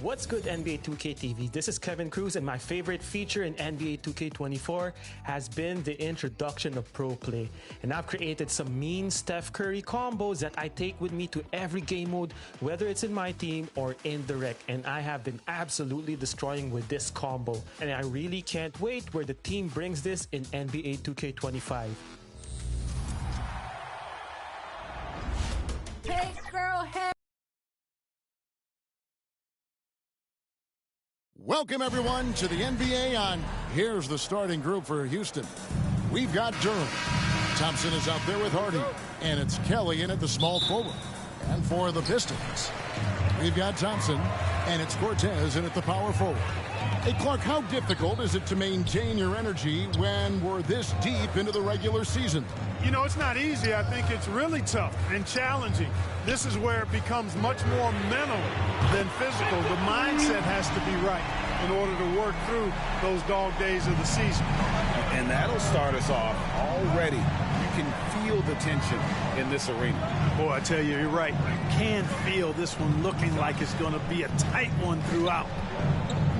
What's good, NBA 2K TV? This is Kevin Cruz, and my favorite feature in NBA 2K24 has been the introduction of Pro Play. And I've created some mean Steph Curry combos that I take with me to every game mode, whether it's in my team or in the rec. And I have been absolutely destroying with this combo. And I really can't wait where the team brings this in NBA 2K25. Hey, girl, hey. Welcome, everyone, to the NBA on Here's the starting group for Houston. We've got Durham. Thompson is out there with Hardy. And it's Kelly in at the small forward. And for the Pistons, we've got Thompson. And it's Cortez in at the power forward. Hey, Clark, how difficult is it to maintain your energy when we're this deep into the regular season? You know, it's not easy. I think it's really tough and challenging. This is where it becomes much more mental than physical. The mindset has to be right in order to work through those dog days of the season. And that'll start us off already. You can feel the tension in this arena. Boy, I tell you, you're right. You can feel this one looking like it's going to be a tight one throughout.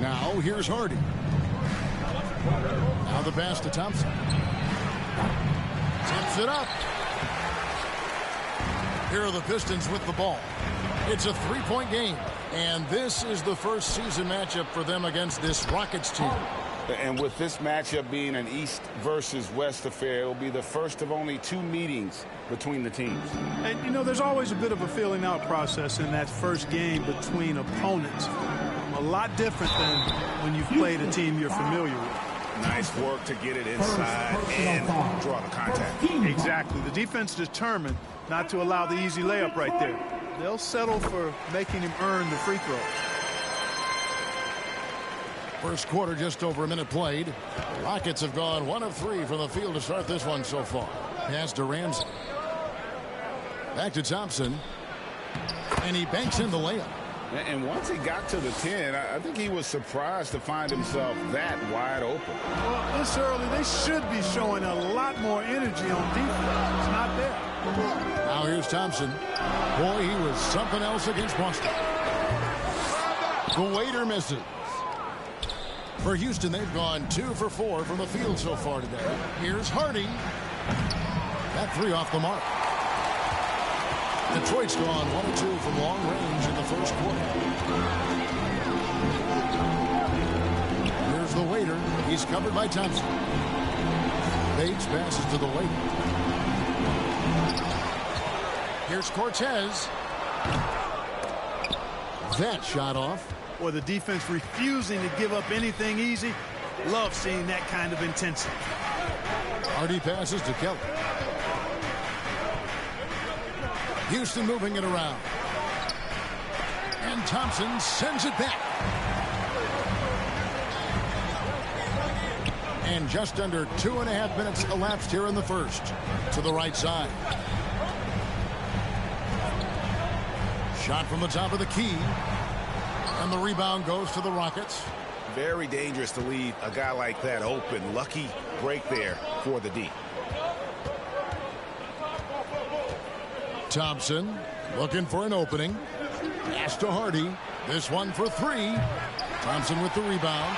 Now, here's Hardy. Now the pass to Thompson. Tips it up. Here are the Pistons with the ball. It's a three-point game, and this is the first season matchup for them against this Rockets team. And with this matchup being an East versus West affair, it will be the first of only two meetings between the teams. And, you know, there's always a bit of a feeling out process in that first game between opponents. A lot different than when you've played a team you're familiar with. Nice work to get it inside and draw the contact. Exactly. The defense determined not to allow the easy layup right there. They'll settle for making him earn the free throw. First quarter, just over a minute played. Rockets have gone 1 of 3 from the field to start this one so far. Pass to Ramsey. Back to Thompson. And he banks in the layup. And once he got to the 10, I think he was surprised to find himself that wide open. Well, this early, they should be showing a lot more energy on defense. It's not there. Now here's Thompson. Boy, he was something else against Boston. The waiter misses. For Houston, they've gone 2 for 4 from the field so far today. Here's Hardy. That 3 off the mark. Detroit's gone 1 of 2 from long range in the first quarter. Here's the waiter. He's covered by Thompson. Bates passes to the waiter. Here's Cortez. That shot off. Or the defense refusing to give up anything easy. Love seeing that kind of intensity. Hardy passes to Kelly. Houston moving it around. And Thompson sends it back. And just under 2.5 minutes elapsed here in the first. To the right side. Shot from the top of the key. And the rebound goes to the Rockets. Very dangerous to leave a guy like that open. Lucky break there for the D. Thompson looking for an opening. Pass to Hardy. This one for 3. Thompson with the rebound.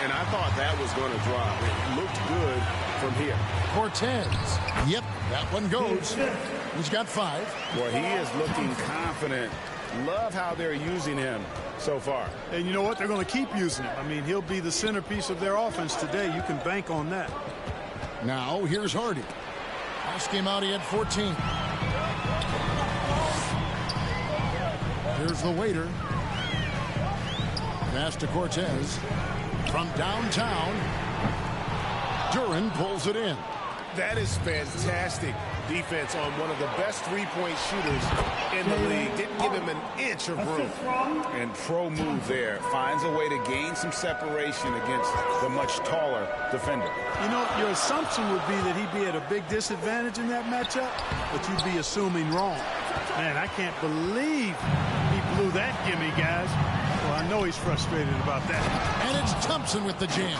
And I thought that was going to drop. It looked good from here. Cortez. Yep, that one goes. He's got 5. Well, he is looking confident. Love how they're using him so far. And you know what? They're going to keep using him. I mean, he'll be the centerpiece of their offense today. You can bank on that. Now, here's Hardy. Last game out, he had 14. Here's the waiter. Pass to Cortez. From downtown, Duran pulls it in. That is fantastic defense on one of the best three-point shooters in the league. Didn't give him an inch of room. And pro move there. Finds a way to gain some separation against the much taller defender. You know, your assumption would be that he'd be at a big disadvantage in that matchup, but you'd be assuming wrong. Man, I can't believe he blew that gimme, guys. Well, I know he's frustrated about that. And it's Thompson with the jam.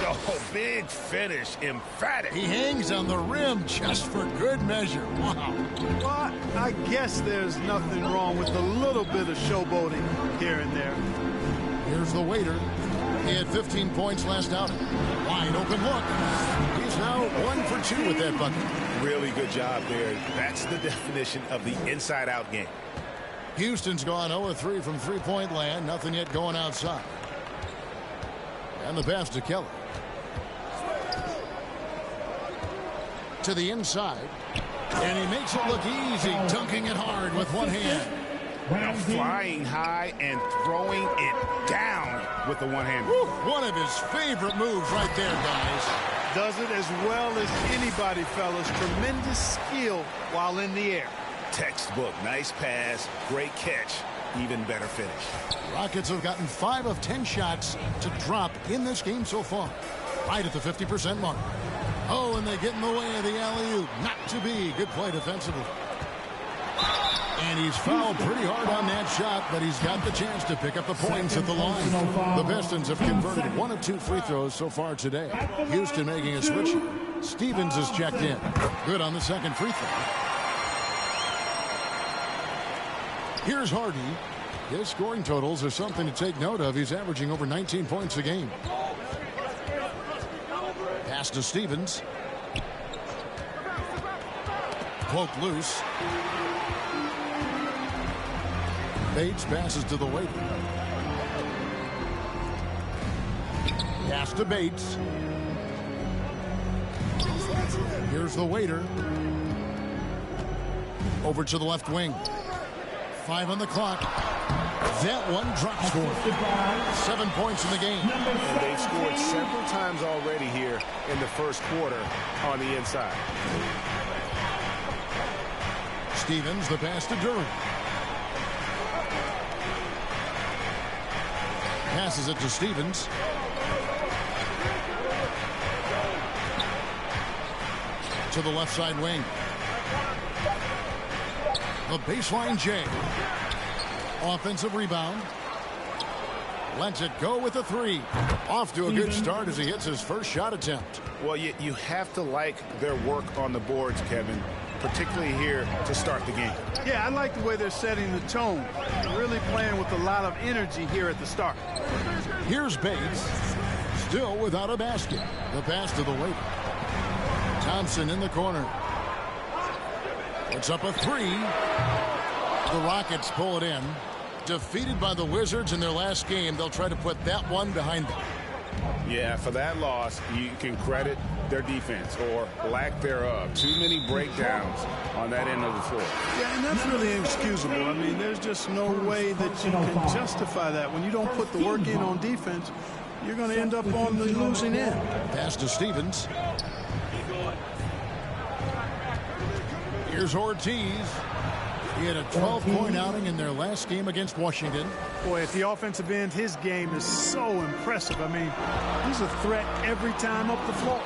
Oh, big finish. Emphatic. He hangs on the rim just for good measure. Wow. Well, I guess there's nothing wrong with a little bit of showboating here and there. Here's the waiter. He had 15 points last outing. Wide open look. He's now 1 for 2 with that bucket. Really good job there. That's the definition of the inside-out game. Houston's gone 0-3 from three-point land. Nothing yet going outside. And the pass to Kelly. To the inside. And he makes it look easy, dunking it hard with one hand. Flying high and throwing it down with the one hand. One of his favorite moves right there, guys. Does it as well as anybody, fellas. Tremendous skill while in the air. Textbook. Nice pass. Great catch. Even better finish. Rockets have gotten 5 of 10 shots to drop in this game so far. Right at the 50% mark. Oh, and they get in the way of the alley-oop. Not to be. Good play defensively. And he's fouled pretty hard on that shot, but he's got the chance to pick up the points at the line. The Pistons have converted 1 of 2 free throws so far today. Houston making a switch. Stevens is checked in. Good on the second free throw. Here's Hardy. His scoring totals are something to take note of. He's averaging over 19 points a game. Pass to Stevens. Poke loose. Bates passes to the waiter. Pass to Bates. Here's the waiter. Over to the left wing. 5 on the clock. That one drops for him. 7 points in the game. And they've scored several times already here in the first quarter on the inside. Stevens, the pass to Durant. Passes it to Stevens. To the left side wing. The baseline J. Offensive rebound. Lets it go with a 3. Off to a good start as he hits his first shot attempt. Well, you have to like their work on the boards, Kevin, particularly here to start the game. Yeah, I like the way they're setting the tone. Really playing with a lot of energy here at the start. Here's Bates. Still without a basket. The pass to the waiter. Thompson in the corner. Puts up a 3. The Rockets pull it in. Defeated by the Wizards in their last game, they'll try to put that one behind them. Yeah, for that loss, you can credit their defense or lack thereof. Too many breakdowns on that end of the floor. Yeah, and that's really inexcusable. I mean, there's just no way that you can justify that. When you don't put the work in on defense, you're going to end up on the losing end. Pass to Stevens. Here's Ortiz. He had a 12-point outing in their last game against Washington. Boy, at the offensive end, his game is so impressive. I mean, he's a threat every time up the floor.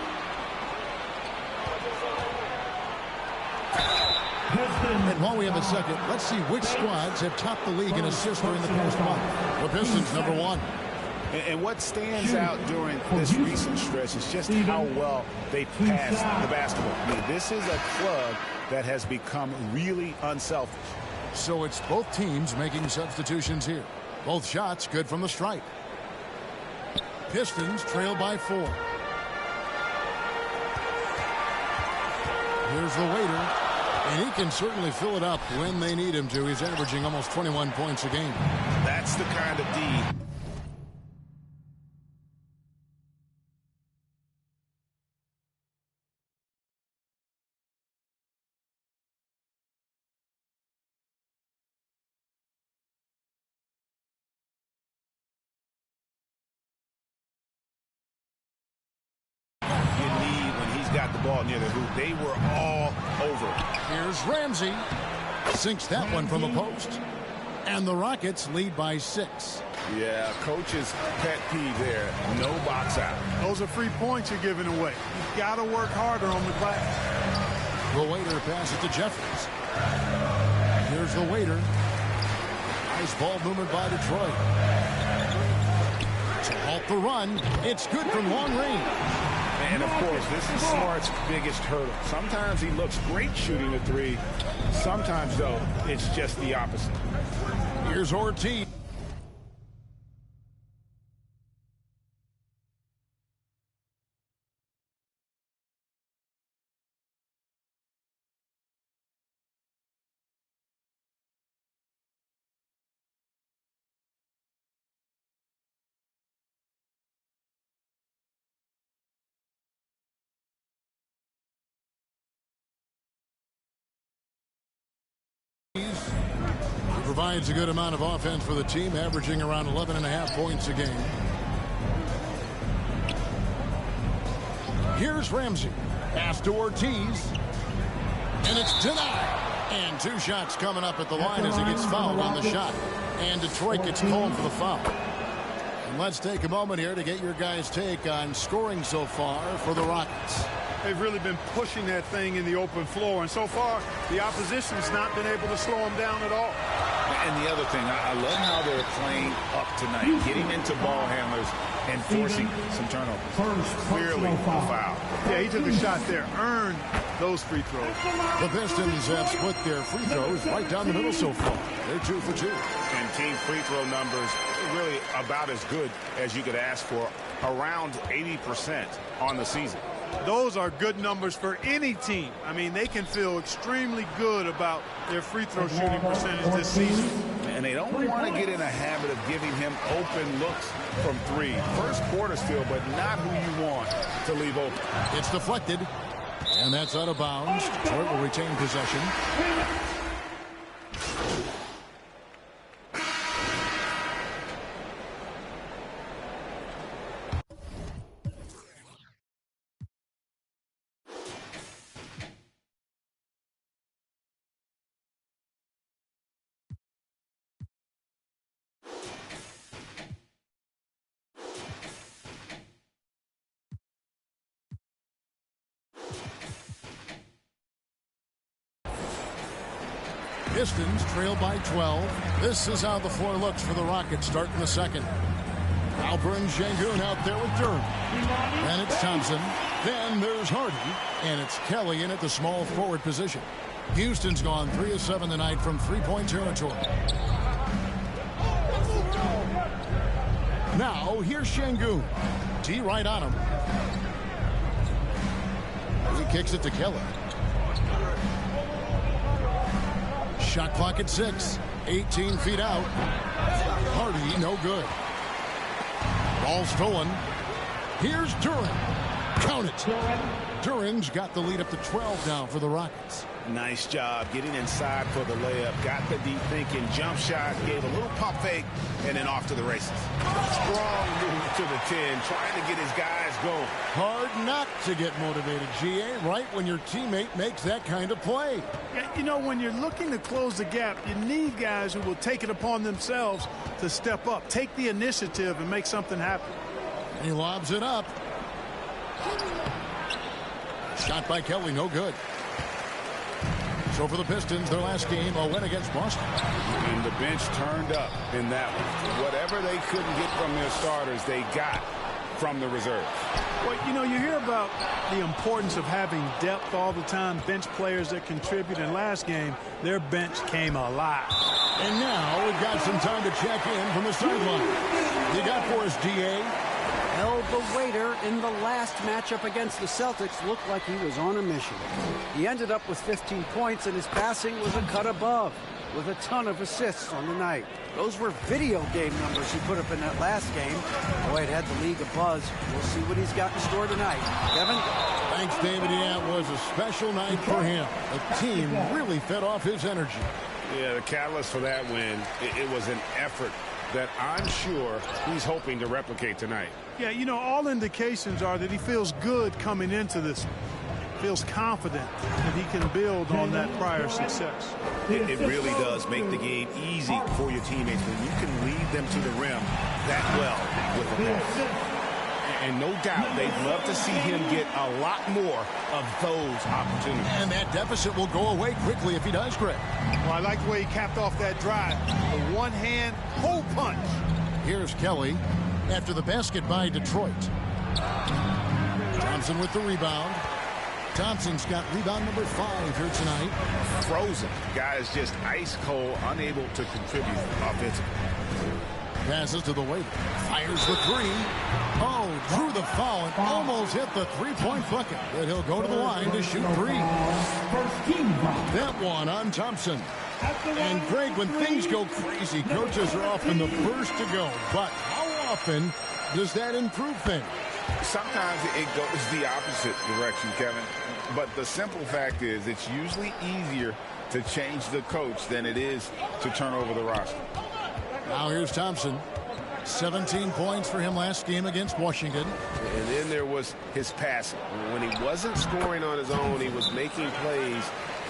And while we have a second, let's see which squads have topped the league in assists during the past month. The Pistons, number 1. And what stands out during this recent stretch is just how well they pass the basketball. I mean, this is a club that has become really unselfish. So it's both teams making substitutions here. Both shots good from the stripe. Pistons trail by 4. Here's the waiter. And he can certainly fill it up when they need him to. He's averaging almost 21 points a game. That's the kind of D. Got the ball near the hoop. They were all over. Here's Ramsey. Sinks that one from the post. And the Rockets lead by 6. Yeah, coach's pet peeve there. No box out. Those are free points you're giving away. You've got to work harder on the glass. The waiter passes to Jeffries. Here's the waiter. Nice ball movement by Detroit. To halt the run. It's good from long range. And, of course, this is Smart's biggest hurdle. Sometimes he looks great shooting a 3. Sometimes, though, it's just the opposite. Here's Ortiz. provides a good amount of offense for the team, averaging around 11.5 points a game. Here's Ramsey. Pass to Ortiz. And it's denied. And 2 shots coming up at the line as he gets fouled on the shot. And Detroit gets called for the foul. And let's take a moment here to get your guys' take on scoring so far for the Rockets. They've really been pushing that thing in the open floor. And so far, the opposition's not been able to slow them down at all. And the other thing, I love how they're playing up tonight, getting into ball handlers and forcing some turnovers. Clearly a foul. Yeah, he took a shot there, earned those free throws. The Pistons have split their free throws right down the middle so far. They're 2 for 2. And team free throw numbers really about as good as you could ask for, around 80% on the season. Those are good numbers for any team. I mean, they can feel extremely good about their free throw shooting percentage this season. And they don't want to get in a habit of giving him open looks from 3. First quarter still, but not who you want to leave open. It's deflected, and that's out of bounds. Detroit will retain possession. Pistons trail by 12. This is how the floor looks for the Rockets starting the second. Alper and Şengün out there with Durham. Then it's Thompson. Then there's Hardy. And it's Kelly in at the small forward position. Houston's gone 3 of 7 tonight from three-point territory. Now here's Şengün. T right on him. He kicks it to Kelly. Shot clock at 6. 18 feet out. Hardy, no good. Ball stolen. Here's Durham. Count it. Durham's got the lead up to 12 now for the Rockets. Nice job getting inside for the layup. Got the deep thinking jump shot. Gave a little pump fake and then off to the races. Strong move to the 10. Trying to get his guys going. Hard not to get motivated, GA, right when your teammate makes that kind of play. Yeah, you know, when you're looking to close the gap, you need guys who will take it upon themselves to step up, take the initiative and make something happen. He lobs it up. Shot by Kelly, no good. So for the Pistons, their last game, a win against Boston. And the bench turned up in that one. Whatever they couldn't get from their starters, they got from the reserves. Well, you know, you hear about the importance of having depth all the time, bench players that contribute. In last game, their bench came alive. And now we've got some time to check in from the sideline. You got for us, DA? Well, the waiter in the last matchup against the Celtics looked like he was on a mission. He ended up with 15 points, and his passing was a cut above, with a ton of assists on the night. Those were video game numbers he put up in that last game. Boy, it had the league abuzz. We'll see what he's got in store tonight. Kevin? Thanks, David. Yeah, it was a special night for him. The team really fed off his energy. Yeah, the catalyst for that win, it was an effort that I'm sure he's hoping to replicate tonight. Yeah, you know, all indications are that he feels good coming into this. Feels confident that he can build on that prior success. It really does make the game easy for your teammates when you can lead them to the rim that well with the ball. And no doubt they'd love to see him get a lot more of those opportunities. And that deficit will go away quickly if he does, Greg. Well, I like the way he capped off that drive. The one-hand hole punch. Here's Kelly after the basket by Detroit. Thompson with the rebound. Thompson's got rebound number 5 here tonight. Frozen. Guys just ice cold, unable to contribute offensively. Passes to the waiter. Fires the 3. Oh, drew the foul and almost hit the three-point bucket. But he'll go to the line to shoot 3. That one on Thompson. And Greg, when things go crazy, coaches are often the first to go. But how often does that improve things? Sometimes it goes the opposite direction, Kevin. But the simple fact is it's usually easier to change the coach than it is to turn over the roster. Now here's Thompson. 17 points for him last game against Washington. And then there was his passing. When he wasn't scoring on his own, he was making plays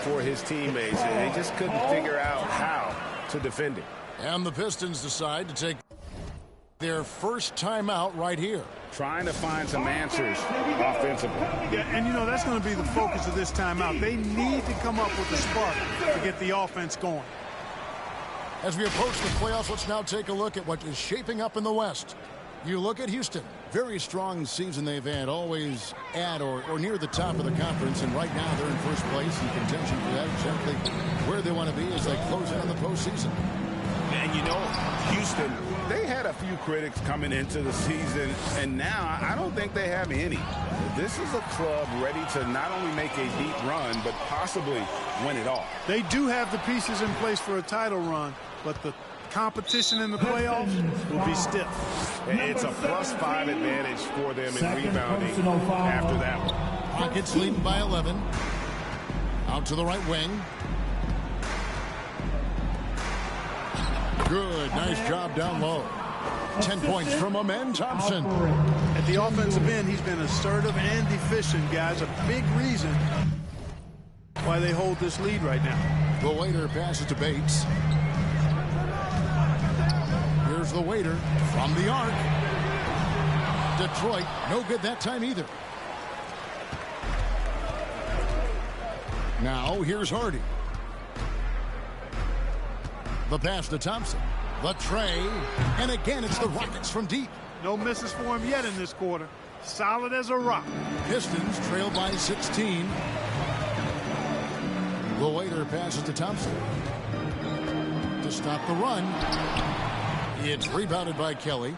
for his teammates, and they just couldn't figure out how to defend him. And the Pistons decide to take their first timeout right here. Trying to find some answers offensively. Yeah, and you know, that's going to be the focus of this timeout. They need to come up with a spark to get the offense going. As we approach the playoffs, let's now take a look at what is shaping up in the West. You look at Houston. Very strong season they've had, always at or near the top of the conference, and right now they're in first place in contention for that, exactly where they want to be as they close in on the postseason. And you know, Houston, they had a few critics coming into the season, and now I don't think they have any. This is a club ready to not only make a deep run, but possibly win it all. They do have the pieces in place for a title run, but the competition in the playoffs will be stiff. It's a +5 advantage for them in rebounding after that one. Rockets leading by 11. Out to the right wing. Good. Nice job down low. 10 points from Amen Thompson. At the offensive end, he's been assertive and efficient, guys. A big reason why they hold this lead right now. The waiter passes to Bates. Here's the waiter from the arc. Detroit, no good that time either. Now here's Hardy. The pass to Thompson. The tray. And again, it's the Rockets from deep. No misses for him yet in this quarter. Solid as a rock. Pistons trail by 16. The waiter passes to Thompson. To stop the run. It's rebounded by Kelly.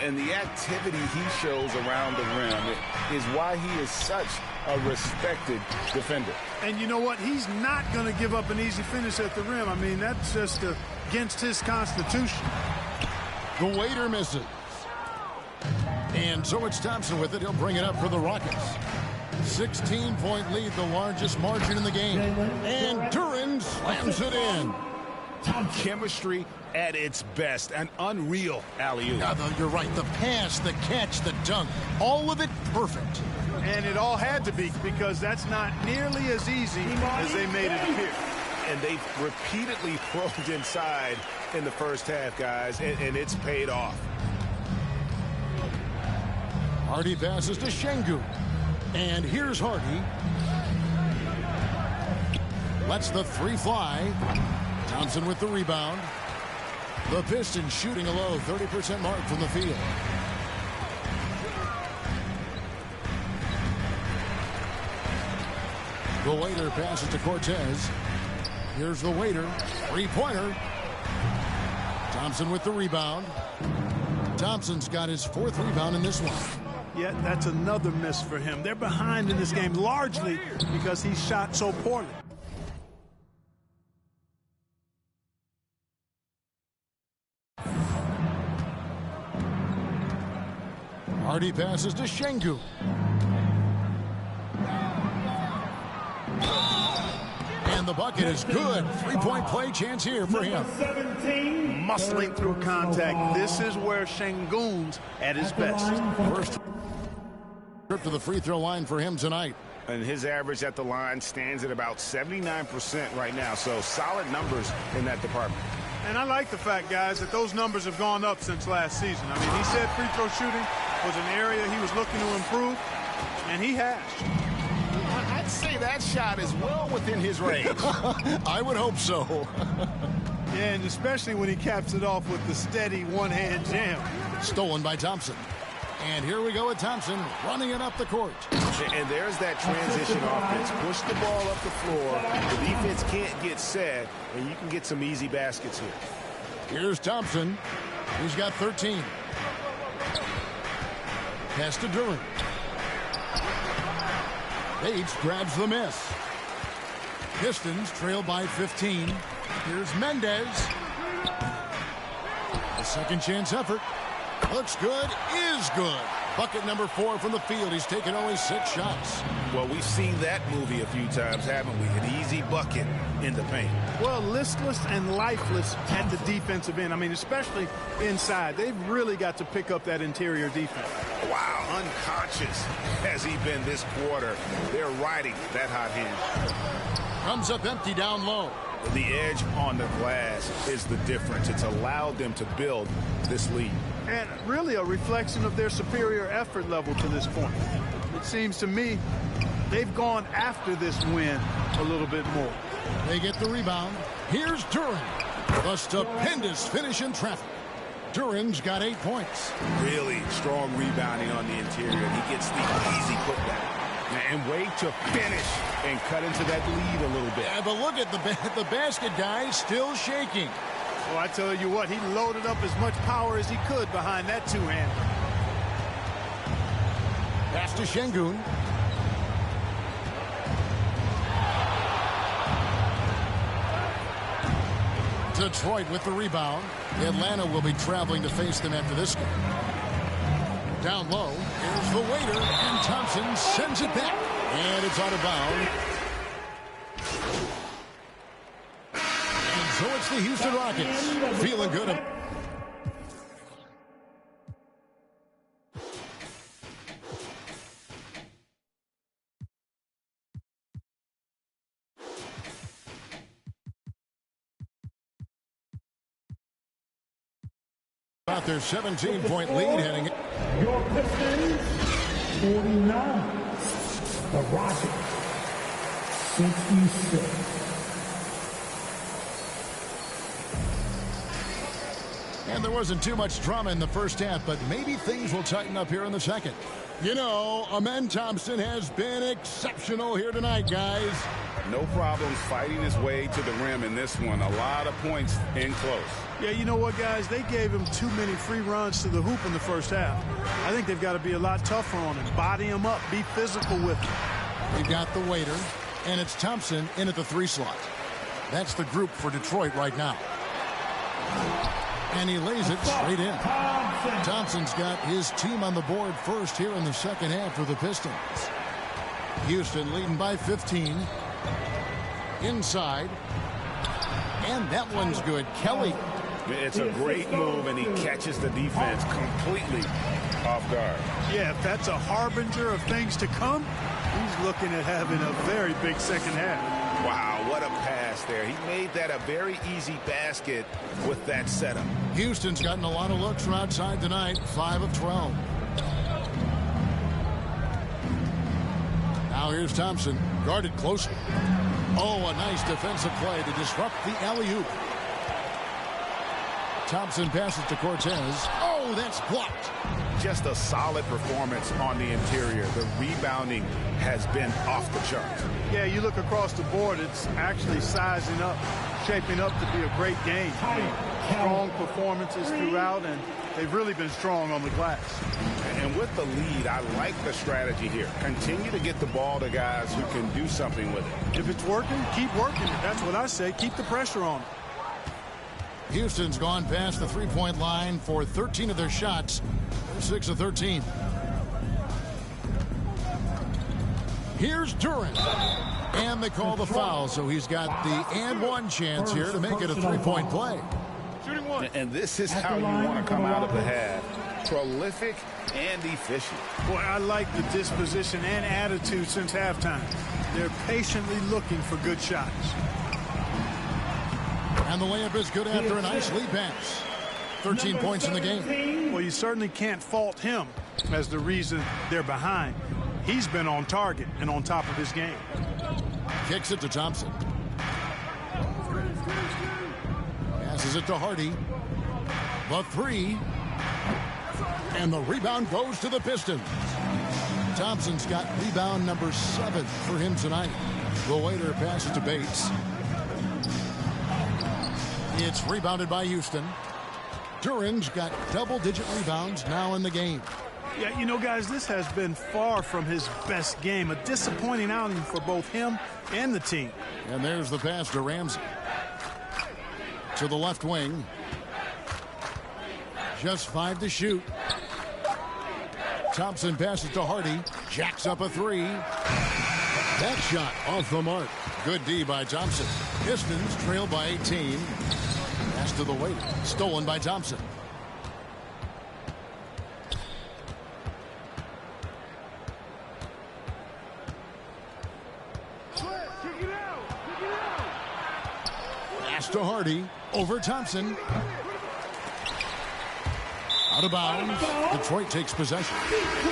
And the activity he shows around the rim is why he is such a respected defender. And you know what? He's not going to give up an easy finish at the rim. I mean, that's just against his constitution. The waiter misses. And so it's Thompson with it. He'll bring it up for the Rockets. 16-point lead, the largest margin in the game. And Duren slams it in. Chemistry at its best. An unreal alley-oop. You're right. The pass, the catch, the dunk. All of it perfect. And it all had to be, because that's not nearly as easy as they made it appear. And they've repeatedly probed inside in the first half, guys, and it's paid off. Hardy passes to Şengün. And here's Hardy. Lets the three fly. Thompson with the rebound. The Pistons shooting a low 30% mark from the field. The waiter passes to Cortez. Here's the waiter. Three-pointer. Thompson with the rebound. Thompson's got his fourth rebound in this one. Yet that's another miss for him. They're behind in this game largely because he shot so poorly. Hardy passes to Şengün. And the bucket is good. Three-point play chance here for him. Muscling through contact. This is where Şengün's at his best. First trip to the free throw line for him tonight. And his average at the line stands at about 79% right now. So solid numbers in that department. And I like the fact, guys, that those numbers have gone up since last season. I mean, he said free throw shooting was an area he was looking to improve, and he has. I'd say that shot is well within his range. I would hope so. Yeah, and especially when he caps it off with the steady one-hand jam. Stolen by Thompson. And here we go with Thompson running it up the court. And there's that transition offense. Push the ball up the floor. The defense can't get set, and you can get some easy baskets here. Here's Thompson. He's got 13. Pass to Duren. Bates grabs the miss. Pistons trail by 15. Here's Mendez. A second chance effort. Looks good, is good. Bucket number 4 from the field. He's taken only 6 shots. Well, we've seen that movie a few times, haven't we? An easy bucket in the paint. Well, listless and lifeless at the defensive end. I mean, especially inside. They've really got to pick up that interior defense. Wow, unconscious has he been this quarter. They're riding that hot hand. Comes up empty down low. The edge on the glass is the difference. It's allowed them to build this lead. And really a reflection of their superior effort level to this point. It seems to me they've gone after this win a little bit more. They get the rebound. Here's Duren. The stupendous finish in traffic. Duren's got 8 points. Really strong rebounding on the interior. He gets the easy putback. And way to finish and cut into that lead a little bit. Yeah, but look at the basket, guys, still shaking. Well, I tell you what, he loaded up as much power as he could behind that two-hander. Pass to Şengün. Detroit with the rebound. Atlanta will be traveling to face them after this game. Down low, here's the waiter, and Thompson sends it back. And it's out of bounds. And so it's the Houston Rockets. Feeling good. About their 17-point lead heading. Your Pistons, 49. The Rockets, 66. And there wasn't too much drama in the first half, but maybe things will tighten up here in the second. You know, Amen Thompson has been exceptional here tonight, guys. No problems fighting his way to the rim in this one. A lot of points in close. Yeah, you know what, guys? They gave him too many free runs to the hoop in the first half. I think they've got to be a lot tougher on him. Body him up. Be physical with him. We've got the waiter, and it's Thompson in at the 3 slot. That's the group for Detroit right now. And he lays it straight in. Thompson's got his team on the board first here in the second half for the Pistons. Houston leading by 15. Inside. And that one's good. Kelly. It's a great move, and he catches the defense completely off guard. Yeah, if that's a harbinger of things to come, he's looking at having a very big second half. Wow, what a pass there. He made that a very easy basket with that setup. Houston's gotten a lot of looks from outside tonight, 5 of 12. Now here's Thompson, guarded closely. Oh, a nice defensive play to disrupt the alley-oop. Thompson passes to Cortez. Oh, that's blocked. Just a solid performance on the interior. The rebounding has been off the charts. Yeah, you look across the board, it's actually sizing up, shaping up to be a great game. I mean, strong performances throughout, and they've really been strong on the glass. And with the lead, I like the strategy here. Continue to get the ball to guys who can do something with it. If it's working, keep working it. That's what I say. Keep the pressure on it. Houston's gone past the three-point line for 13 of their shots. They're 6 of 13. Here's Duren. And they call the foul, so he's got the and-one chance here to make it a three-point play. Shooting one. And this is how you want to come out of the half. Prolific and efficient. Boy, I like the disposition and attitude since halftime. They're patiently looking for good shots. And the layup is good after a nice lead pass. 13 points in the game. Well, you certainly can't fault him as the reason they're behind. He's been on target and on top of his game. Kicks it to Thompson. Passes it to Hardy. The three. And the rebound goes to the Pistons. Thompson's got rebound number 7 for him tonight. The waiter passes to Bates. It's rebounded by Houston. Duren's got double-digit rebounds now in the game. Yeah, you know, guys, this has been far from his best game. A disappointing outing for both him and the team. And there's the pass to Ramsey. To the left wing. Just 5 to shoot. Thompson passes to Hardy. Jacks up a three. That shot off the mark. Good D by Thompson. Pistons trail by 18. Pass to the waiter. Stolen by Thompson. Pass to Hardy. Over Thompson. Out of bounds. Detroit takes possession.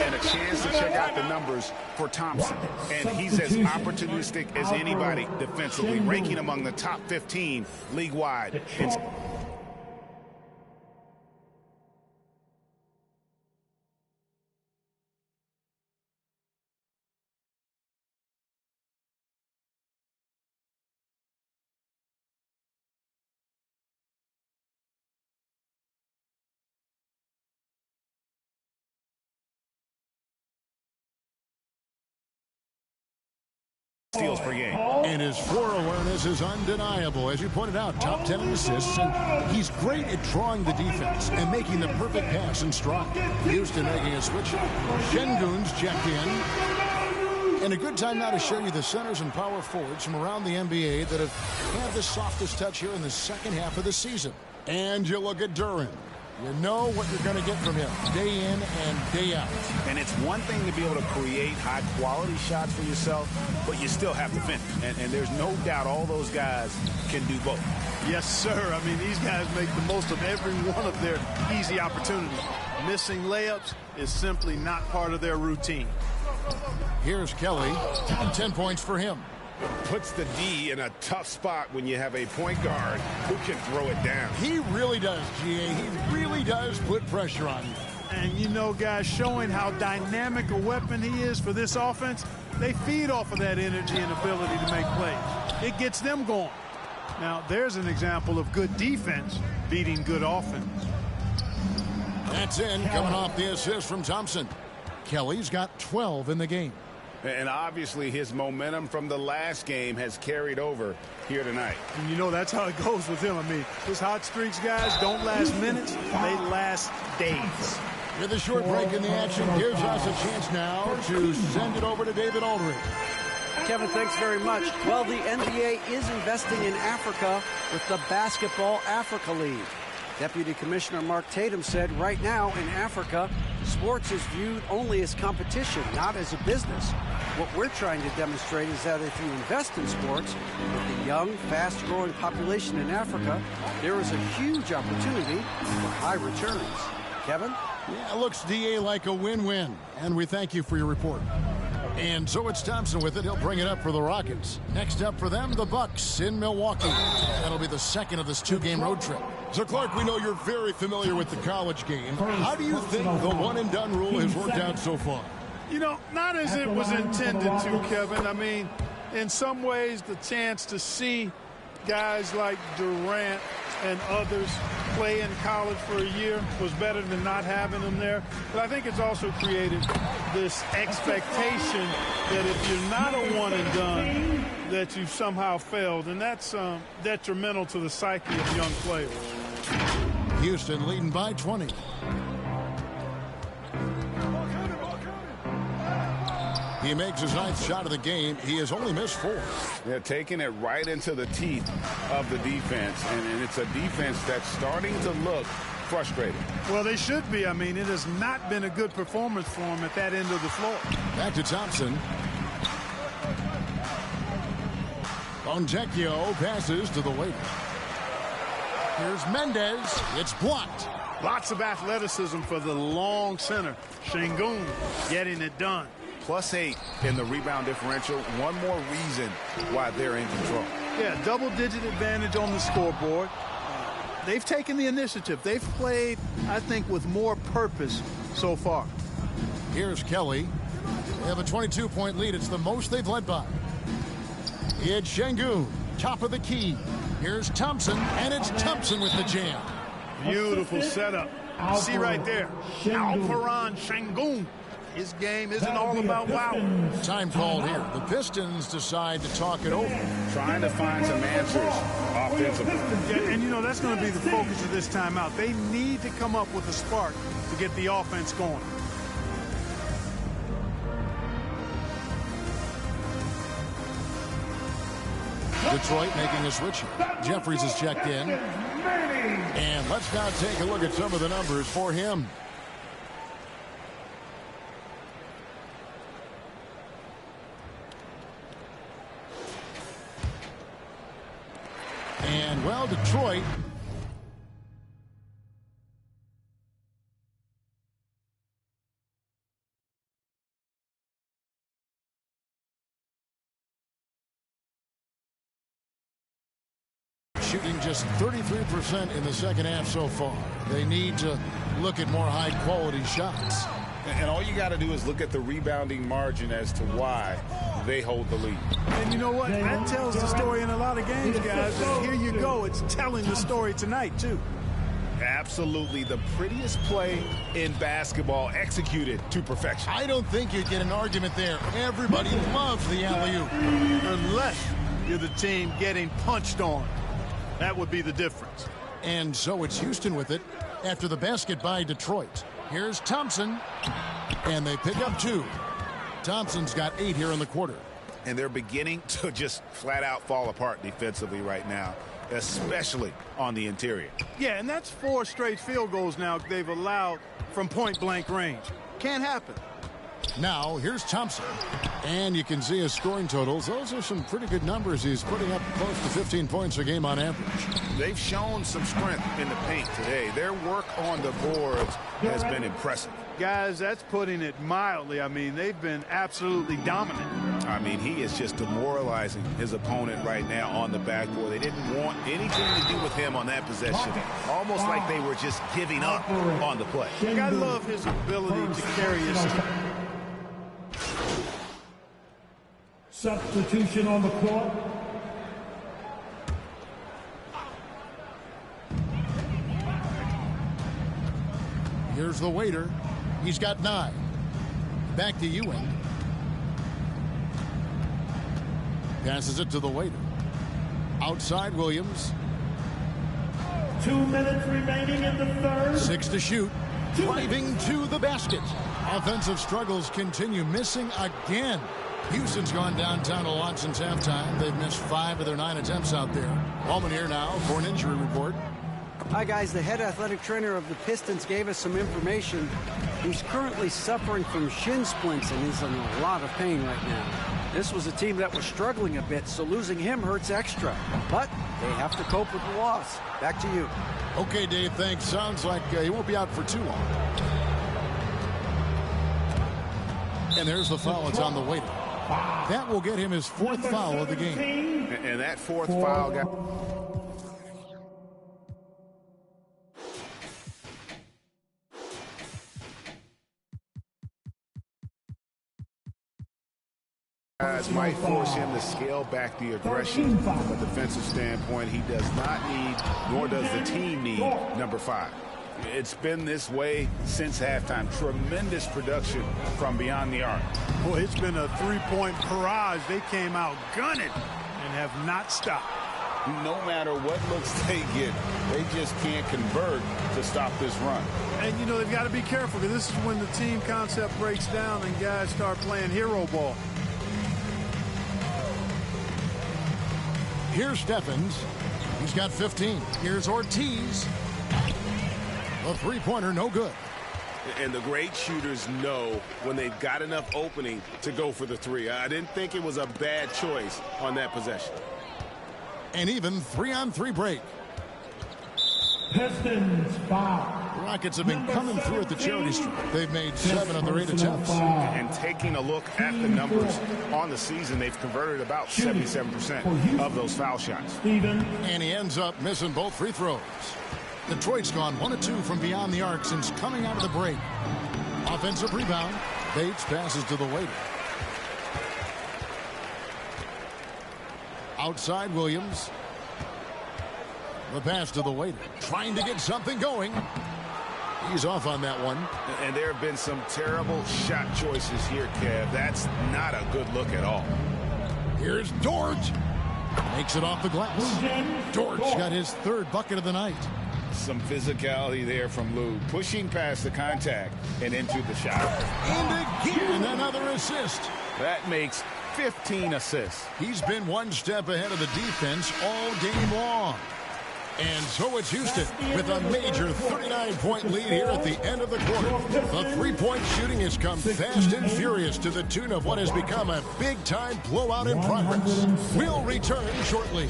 And a chance to check out the numbers for Thompson. And he's as opportunistic as anybody defensively, ranking among the top 15 league-wide. Steals per game. And his floor awareness is undeniable. As you pointed out, top 10 in assists, and he's great at drawing the defense and making the perfect pass and stride. Houston making a switch. Şengün's checked in. And a good time now to show you the centers and power forwards from around the NBA that have had the softest touch here in the second half of the season. And you look at Duren. You know what you're going to get from him day in and day out. And it's one thing to be able to create high-quality shots for yourself, but you still have to finish. And there's no doubt all those guys can do both. Yes, sir. I mean, these guys make the most of every one of their easy opportunities. Missing layups is simply not part of their routine. Here's Kelly. 10 points for him. Puts the D in a tough spot when you have a point guard who can throw it down. He really does, GA. He really does put pressure on you. And, you know, guys, showing how dynamic a weapon he is for this offense, they feed off of that energy and ability to make plays. It gets them going. Now, there's an example of good defense beating good offense. That's in, coming off the assist from Thompson. Kelly's got 12 in the game. And obviously his momentum from the last game has carried over here tonight. And you know that's how it goes with him. I mean, his hot streaks, guys, don't last minutes. They last days. With a short break in the action, gives us a chance now to send it over to David Aldridge. Kevin, thanks very much. Well, the NBA is investing in Africa with the Basketball Africa League. Deputy Commissioner Mark Tatum said right now in Africa, sports is viewed only as competition, not as a business. What we're trying to demonstrate is that if you invest in sports, with the young, fast-growing population in Africa, there is a huge opportunity for high returns. Kevin? Yeah, it looks, DA, like a win-win, and we thank you for your report. And so it's Thompson with it. He'll bring it up for the Rockets. Next up for them, the Bucks in Milwaukee. That'll be the second of this two-game road trip. So, Clark, we know you're very familiar with the college game. How do you think the one-and-done rule has worked out so far? You know, not as it was intended to, Kevin. I mean, in some ways, the chance to see guys like Durant and others play in college for a year was better than not having them there. But I think it's also created this expectation that if you're not a one and done, that you've somehow failed. And that's detrimental to the psyche of young players. Houston leading by 20. He makes his ninth shot of the game. He has only missed 4. They're taking it right into the teeth of the defense, and it's a defense that's starting to look frustrated. Well, they should be. I mean, it has not been a good performance for them at that end of the floor. Back to Thompson. Fontecchio passes to the waiter. Here's Mendez. It's blocked. Lots of athleticism for the long center. Şengün getting it done. +8 in the rebound differential. One more reason why they're in control. Yeah, double-digit advantage on the scoreboard. They've taken the initiative. They've played, I think, with more purpose so far. Here's Kelly. They have a 22-point lead. It's the most they've led by. It's Şengün, top of the key. Here's Thompson, and it's Thompson with the jam. Beautiful setup. See right there, Alperen Şengün. His game isn't all about wow. Time called here. The Pistons decide to talk it over. Trying to find some answers offensively. Yeah, and, you know, that's going to be the focus of this timeout. They need to come up with a spark to get the offense going. Detroit making a switch here. Jeffries is checked in. And let's now take a look at some of the numbers for him. And, well, Detroit shooting just 33% in the second half so far. They need to look at more high-quality shots. And all you got to do is look at the rebounding margin as to why they hold the lead. And you know what? That tells the story in a lot of games, guys. And here you go. It's telling the story tonight, too. Absolutely the prettiest play in basketball, executed to perfection. I don't think you'd get an argument there. Everybody loves the alley-oop. Unless you're the team getting punched on. That would be the difference. And so it's Houston with it after the basket by Detroit. Here's Thompson, and they pick up 2. Thompson's got 8 here in the quarter. And they're beginning to just flat out fall apart defensively right now, especially on the interior. Yeah, and that's 4 straight field goals now they've allowed from point-blank range. Can't happen. Now, here's Thompson. And you can see his scoring totals. Those are some pretty good numbers. He's putting up close to 15 points a game on average. They've shown some strength in the paint today. Their work on the boards has been impressive. Guys, that's putting it mildly. I mean, they've been absolutely dominant. I mean, he is just demoralizing his opponent right now on the backboard. They didn't want anything to do with him on that possession. Almost like they were just giving up on the play. I love his ability to carry his team. Substitution on the court. Here's the waiter. He's got 9. Back to Ewing. Passes it to the waiter. Outside Williams. 2 minutes remaining in the third. 6 to shoot. Driving to the basket. Offensive struggles continue. Missing again. Houston's gone downtown a lot since halftime. They've missed 5 of their 9 attempts out there. Ballman here now for an injury report. Hi, guys. The head athletic trainer of the Pistons gave us some information. He's currently suffering from shin splints and is in a lot of pain right now. This was a team that was struggling a bit, so losing him hurts extra. But they have to cope with the loss. Back to you. Okay, Dave, thanks. Sounds like he won't be out for too long. And there's the foul. It's on the waiter. That will get him his 4th foul of the game. And that 4th foul got... might force him to scale back the aggression from a defensive standpoint. He does not need, nor does the team need, number 5. It's been this way since halftime. Tremendous production from beyond the arc. Boy, it's been a 3-point barrage. They came out gunning and have not stopped. No matter what looks they get, they just can't convert to stop this run. And, you know, they've got to be careful because this is when the team concept breaks down and guys start playing hero ball. Here's Stephens. He's got 15. Here's Ortiz. A 3-pointer, no good. And the great shooters know when they've got enough opening to go for the 3. I didn't think it was a bad choice on that possession. And even 3-on-3 break. Pistons foul. The Rockets have been coming through at the charity stripe. They've made 7 of their 8 attempts. And taking a look at the numbers on the season, they've converted about 77% of those foul shots. And he ends up missing both free throws. Detroit's gone 1 of 2 from beyond the arc since coming out of the break. Offensive rebound. Bates passes to the waiter. Outside Williams. The pass to the waiter. Trying to get something going. He's off on that one. And there have been some terrible shot choices here, Kev. That's not a good look at all. Here's Dort. Makes it off the glass. Dort's got his 3rd bucket of the night. Some physicality there from Lou, pushing past the contact and into the shot. And again, another assist. That makes 15 assists. He's been one step ahead of the defense all game long. And so it's Houston with a major 39-point lead here at the end of the quarter. The three-point shooting has come fast and furious to the tune of what has become a big-time blowout in progress. We'll return shortly.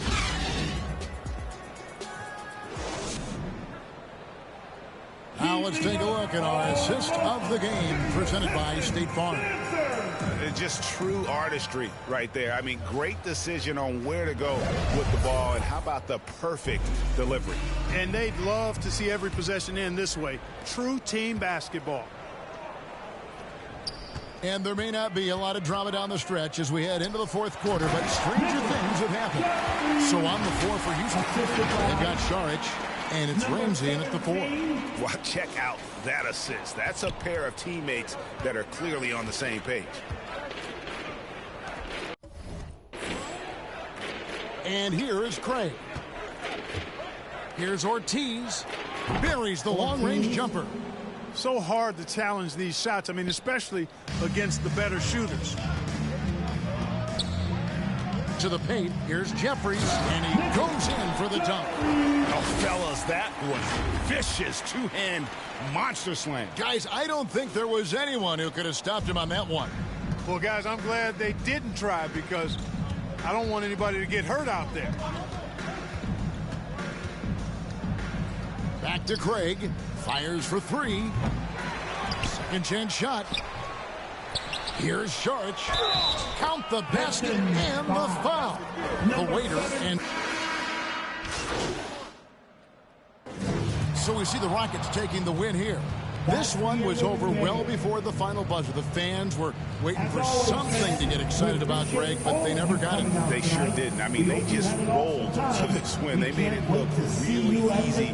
Now let's take a look at our assist of the game presented by State Farm. It's just true artistry right there. I mean, great decision on where to go with the ball, and how about the perfect delivery? And they'd love to see every possession end this way. True team basketball. And there may not be a lot of drama down the stretch as we head into the fourth quarter, but stranger things have happened. So on the floor for Houston, they've got Saric, and it's Ramsey in at the 4. Well, check out that assist. That's a pair of teammates that are clearly on the same page. And here is Craig. Here's Ortiz. Buries the long-range jumper. So hard to challenge these shots. I mean, especially against the better shooters. To the paint, here's Jeffries, and he goes in for the dunk. Oh, fellas, that was vicious two-hand monster slam. Guys, I don't think there was anyone who could have stopped him on that one. Well, guys, I'm glad they didn't try, because I don't want anybody to get hurt out there. Back to Craig. Fires for 3. Second chance shot. Here's Saric. Count the basket and the foul. The waiter and... So we see the Rockets taking the win here. This one was over well before the final buzzer. The fans were waiting for something to get excited about, Greg, but they never got it. They sure didn't. I mean, they just rolled to this win. They made it look really easy.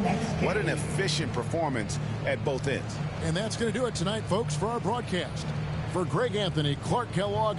What an efficient performance at both ends. And that's going to do it tonight, folks, for our broadcast. For Greg Anthony, Clark Kellogg.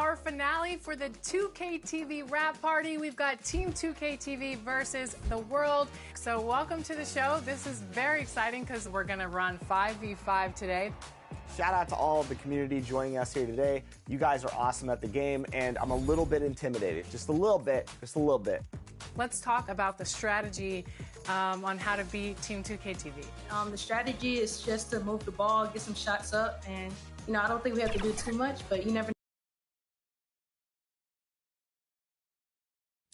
our finale for the 2K TV wrap party. We've got Team 2K TV versus the world. So welcome to the show. This is very exciting because we're going to run 5v5 today. Shout out to all of the community joining us here today. You guys are awesome at the game, and I'm a little bit intimidated. Just a little bit. Let's talk about the strategy on how to beat Team 2K TV. The strategy is just to move the ball, get some shots up, and I don't think we have to do too much, but you never know.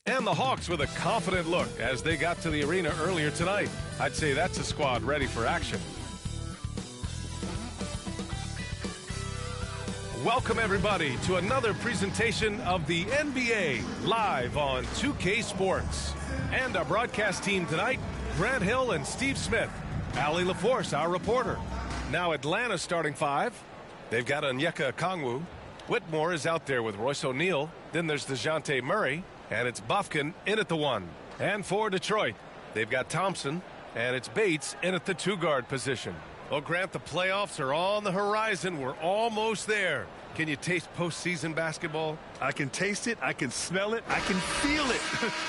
And the Hawks with a confident look as they got to the arena earlier tonight. I'd say that's a squad ready for action. Welcome, everybody, to another presentation of the NBA live on 2K Sports. And our broadcast team tonight, Grant Hill and Steve Smith. Allie LaForce, our reporter. Now Atlanta starting five. They've got Onyeka Okongwu. Whitmore is out there with Royce O'Neal. Then there's DeJounte Murray. And it's Bufkin in at the one. And for Detroit, they've got Thompson. And it's Bates in at the two-guard position. Well, Grant, the playoffs are on the horizon. We're almost there. Can you taste postseason basketball? I can taste it. I can smell it. I can feel it.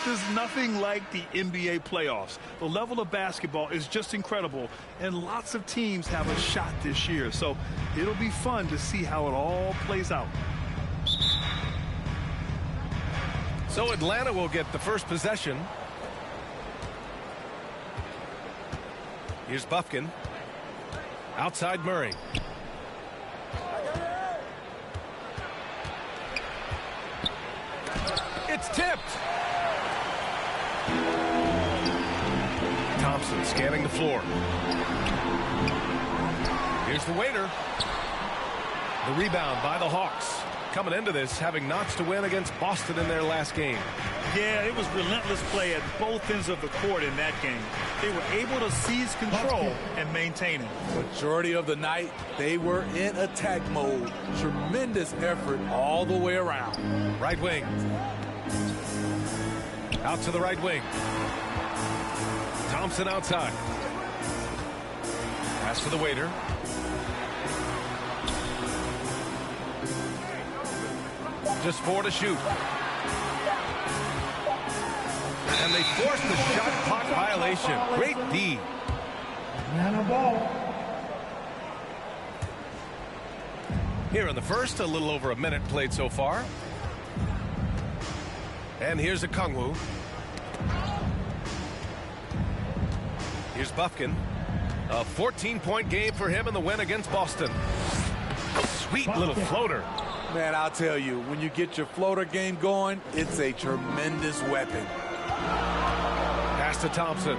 There's nothing like the NBA playoffs. The level of basketball is just incredible, and lots of teams have a shot this year. So it'll be fun to see how it all plays out. So Atlanta will get the first possession. Here's Bufkin. Outside Murray. It's tipped. Thompson scanning the floor. Here's the waiter. The rebound by the Hawks. Coming into this, having knots to win against Boston in their last game. Yeah, it was relentless play at both ends of the court in that game. They were able to seize control and maintain it. Majority of the night, they were in attack mode. Tremendous effort all the way around. Right wing. Out to the right wing. Thompson outside. Pass to the waiter. Just 4 to shoot. And they forced the shot clock violation. Great D. Here in the first, a little over a minute played so far. And here's Okongwu. Here's Bufkin. A 14-point game for him in the win against Boston. Sweet little floater. Man, I'll tell you, when you get your floater game going, it's a tremendous weapon. Pass to Thompson.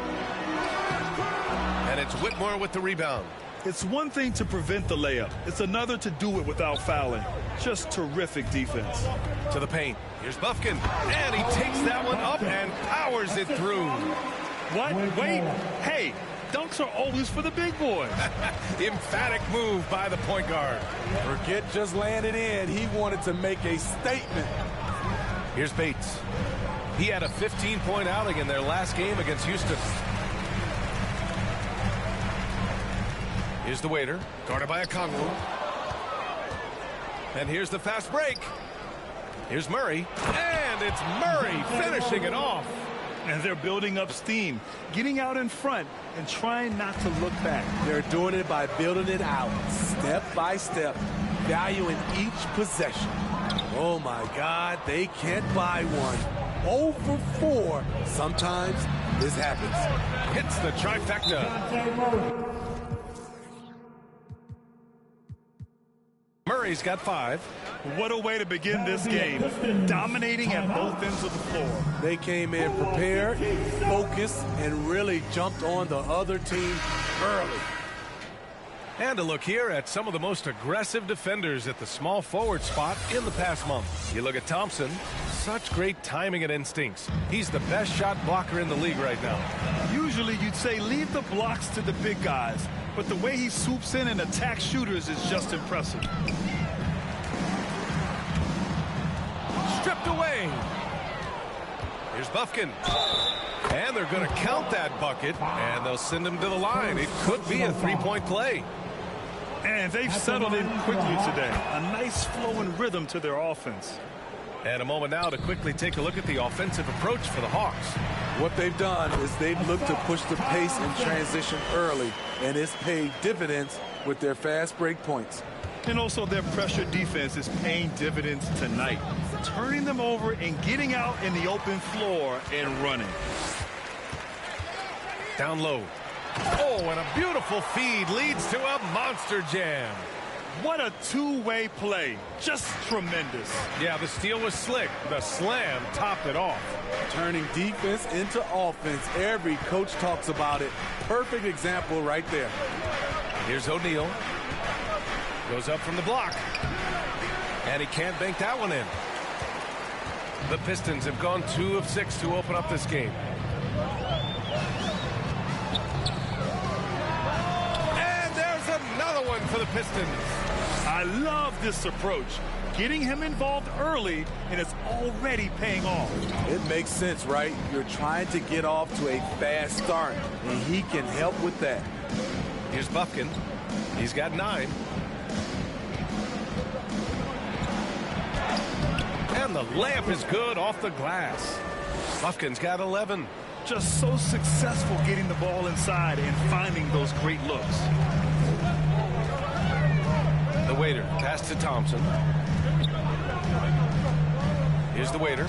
And it's Whitmore with the rebound. It's one thing to prevent the layup. It's another to do it without fouling. Just terrific defense. To the paint. Here's Bufkin. And he takes that one up and powers it through. What? Wait. Hey, dunks are always for the big boys. Emphatic move by the point guard. Forget just laying it in. He wanted to make a statement. Here's Bates. He had a 15-point outing in their last game against Houston. Here's the waiter, guarded by Okongwu. And here's the fast break. Here's Murray. And it's Murray finishing it off. And they're building up steam, getting out in front and trying not to look back. They're doing it by building it out, step by step, valuing each possession. Oh, my God, they can't buy one. 0 for 4. Sometimes this happens. Hits the trifecta. Murray's got 5. What a way to begin this game. Dominating at both ends of the floor. They came in prepared, focused, and really jumped on the other team early. And a look here at some of the most aggressive defenders at the small forward spot in the past month. You look at Thompson, such great timing and instincts. He's the best shot blocker in the league right now. Usually you'd say leave the blocks to the big guys, but the way he swoops in and attacks shooters is just impressive. Stripped away. Here's Bufkin. And they're going to count that bucket, and they'll send him to the line. It could be a 3-point play. And they've settled in quickly today. A nice flow and rhythm to their offense. And a moment now to quickly take a look at the offensive approach for the Hawks. What they've done is they've looked to push the pace in transition early, and it's paid dividends with their fast break points. And also their pressure defense is paying dividends tonight, turning them over and getting out in the open floor and running. Down low. Oh, and a beautiful feed leads to a monster jam. What a two-way play. Just tremendous. Yeah, the steal was slick. The slam topped it off. Turning defense into offense. Every coach talks about it. Perfect example right there. Here's O'Neal. Goes up from the block. And he can't bank that one in. The Pistons have gone 2 of 6 to open up this game. And there's another one for the Pistons. I love this approach. Getting him involved early, and it's already paying off. It makes sense, right? You're trying to get off to a fast start, and he can help with that. Here's Bufkin. He's got 9. And the layup is good off the glass. Bufkin's got 11. Just so successful getting the ball inside and finding those great looks. The waiter pass to Thompson. Here's the waiter.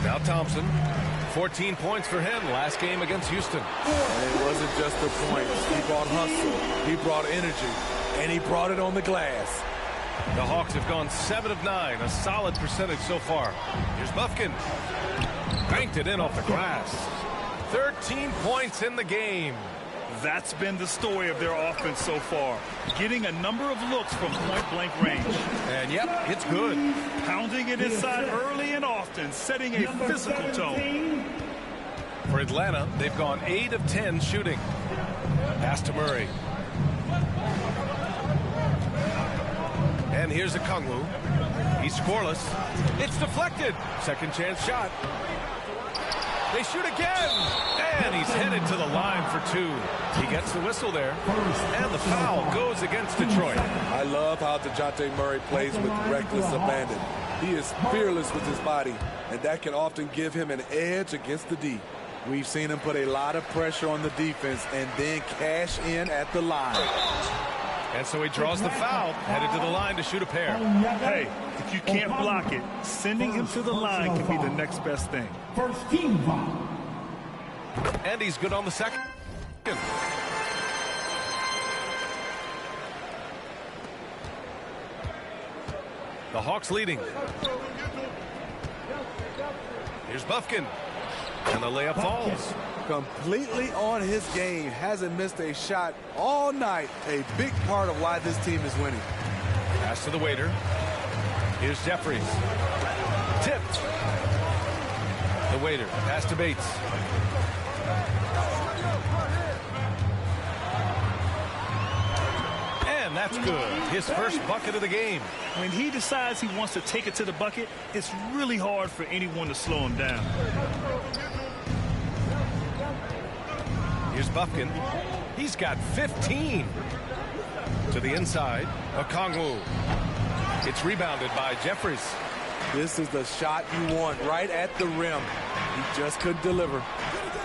Now Thompson. 14 points for him last game against Houston. And it wasn't just the points. He brought hustle. He brought energy. And he brought it on the glass. The Hawks have gone 7 of 9, a solid percentage so far. Here's Bufkin. Banked it in off the glass. 13 points in the game. That's been the story of their offense so far. Getting a number of looks from point-blank range. And yep, it's good. Pounding it inside early and often, setting a physical tone. For Atlanta, they've gone 8 of 10 shooting. Pass to Murray. And here's a Kongwu. He's scoreless. It's deflected. Second chance shot. They shoot again. And he's headed to the line for 2. He gets the whistle there. And the foul goes against Detroit. I love how DeJounte Murray plays with reckless abandon. He is fearless with his body, and that can often give him an edge against the D. We've seen him put a lot of pressure on the defense and then cash in at the line. And so he draws the foul, headed to the line to shoot a pair. Hey, if you can't block it, sending him to the line can be the next best thing. First team foul. And he's good on the second. The Hawks leading. Here's Bufkin. And the layup falls. Completely on his game. Hasn't missed a shot all night. A big part of why this team is winning. Pass to the waiter. Here's Jeffries. Tipped. The waiter. Pass to Bates. And that's good. His first bucket of the game. When he decides he wants to take it to the bucket, it's really hard for anyone to slow him down. Here's Bufkin. He's got 15. To the inside. Okongwu. It's rebounded by Jeffries. This is the shot you want right at the rim. He just couldn't deliver.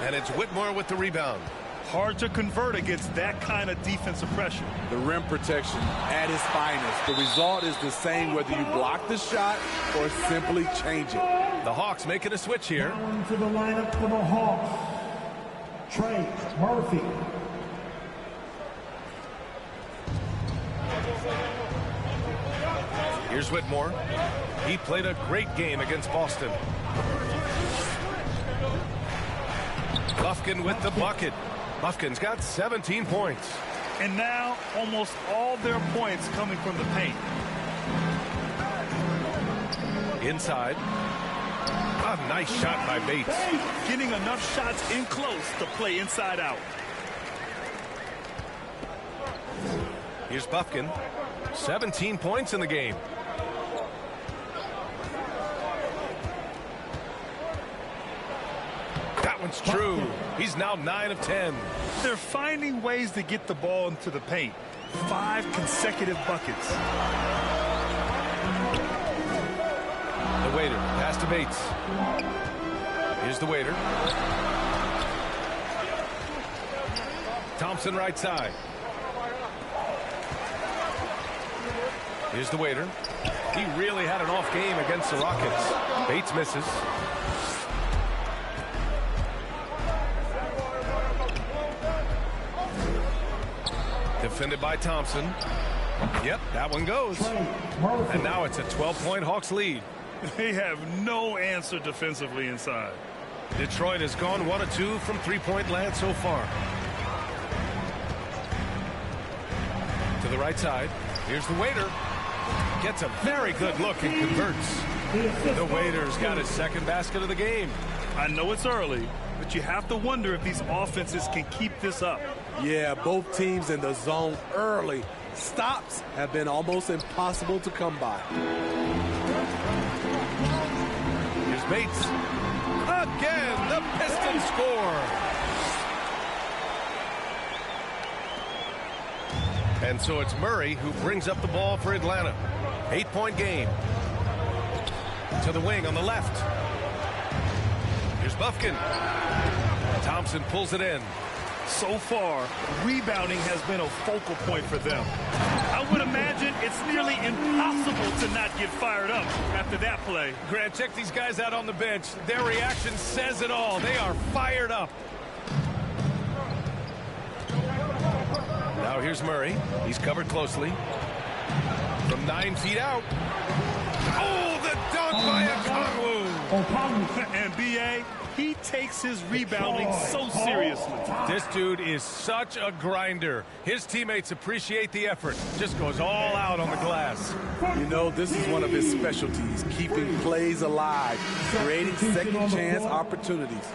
And it's Whitmore with the rebound. Hard to convert against that kind of defensive pressure. The rim protection at its finest. The result is the same whether you block the shot or simply change it. The Hawks making a switch here. Going to the lineup for the Hawks. Trey Murphy. Here's Whitmore. He played a great game against Boston. Bufkin with the bucket. Bufkin's got 17 points. And now almost all their points coming from the paint. Inside. A nice shot by Bates. Getting enough shots in close to play inside out. Here's Bufkin. 17 points in the game. That one's true. He's now 9 of 10. They're finding ways to get the ball into the paint. 5 consecutive buckets. The waiter, pass to Bates. Here's the waiter. Thompson right side. Here's the waiter. He really had an off game against the Rockets. Bates misses. Defended by Thompson. Yep, that one goes. And now it's a 12-point Hawks lead. They have no answer defensively inside. Detroit has gone 1 of 2 from three-point land so far. To the right side. Here's the waiter. Gets a very good look and converts. The waiter's got his second basket of the game. I know it's early, but you have to wonder if these offenses can keep this up. Yeah, both teams in the zone early. Stops have been almost impossible to come by. Here's Bates. Again, the Pistons score. And so it's Murray who brings up the ball for Atlanta. 8-point game. To the wing on the left. Here's Bufkin. Thompson pulls it in. So far, rebounding has been a focal point for them. I would imagine it's nearly impossible to not get fired up after that play. Grant, check these guys out on the bench. Their reaction says it all. They are fired up. Now here's Murray. He's covered closely. From 9 feet out. Oh, the dunk by Okongwu. And B.A., he takes his rebounding so seriously. This dude is such a grinder. His teammates appreciate the effort. Just goes all out on the glass. You know, this is one of his specialties, keeping plays alive, creating second chance opportunities.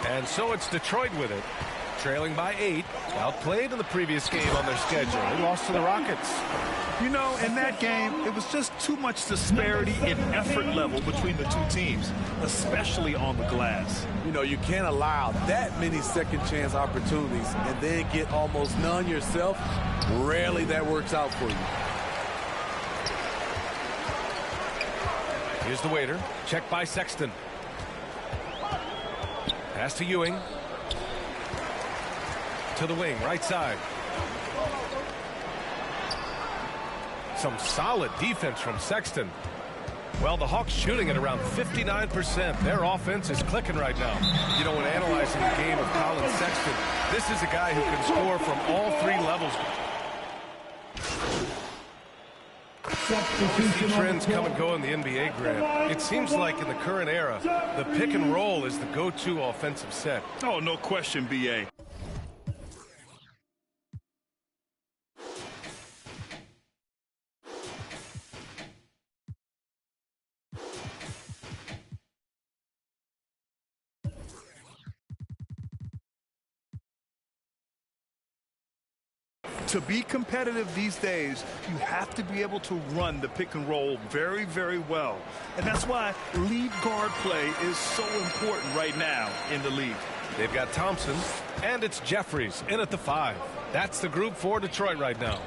And so it's Detroit with it. Trailing by 8, outplayed in the previous game on their schedule. They lost to the Rockets. You know, in that game, it was just too much disparity in effort level between the two teams, especially on the glass. You know, you can't allow that many second chance opportunities and then get almost none yourself. Rarely that works out for you. Here's the waiter. Checked by Sexton. Pass to Ewing. To the wing, right side. Some solid defense from Sexton. Well, the Hawks shooting at around 59%. Their offense is clicking right now. You know, when analyzing the game of Colin Sexton, this is a guy who can score from all 3 levels. We see trends come and go in the NBA, Grant. It seems like in the current era, the pick and roll is the go-to offensive set. Oh, no question, B.A. To be competitive these days, you have to be able to run the pick and roll very, very well. And that's why lead guard play is so important right now in the league. They've got Thompson, and it's Jeffries in at the 5. That's the group for Detroit right now.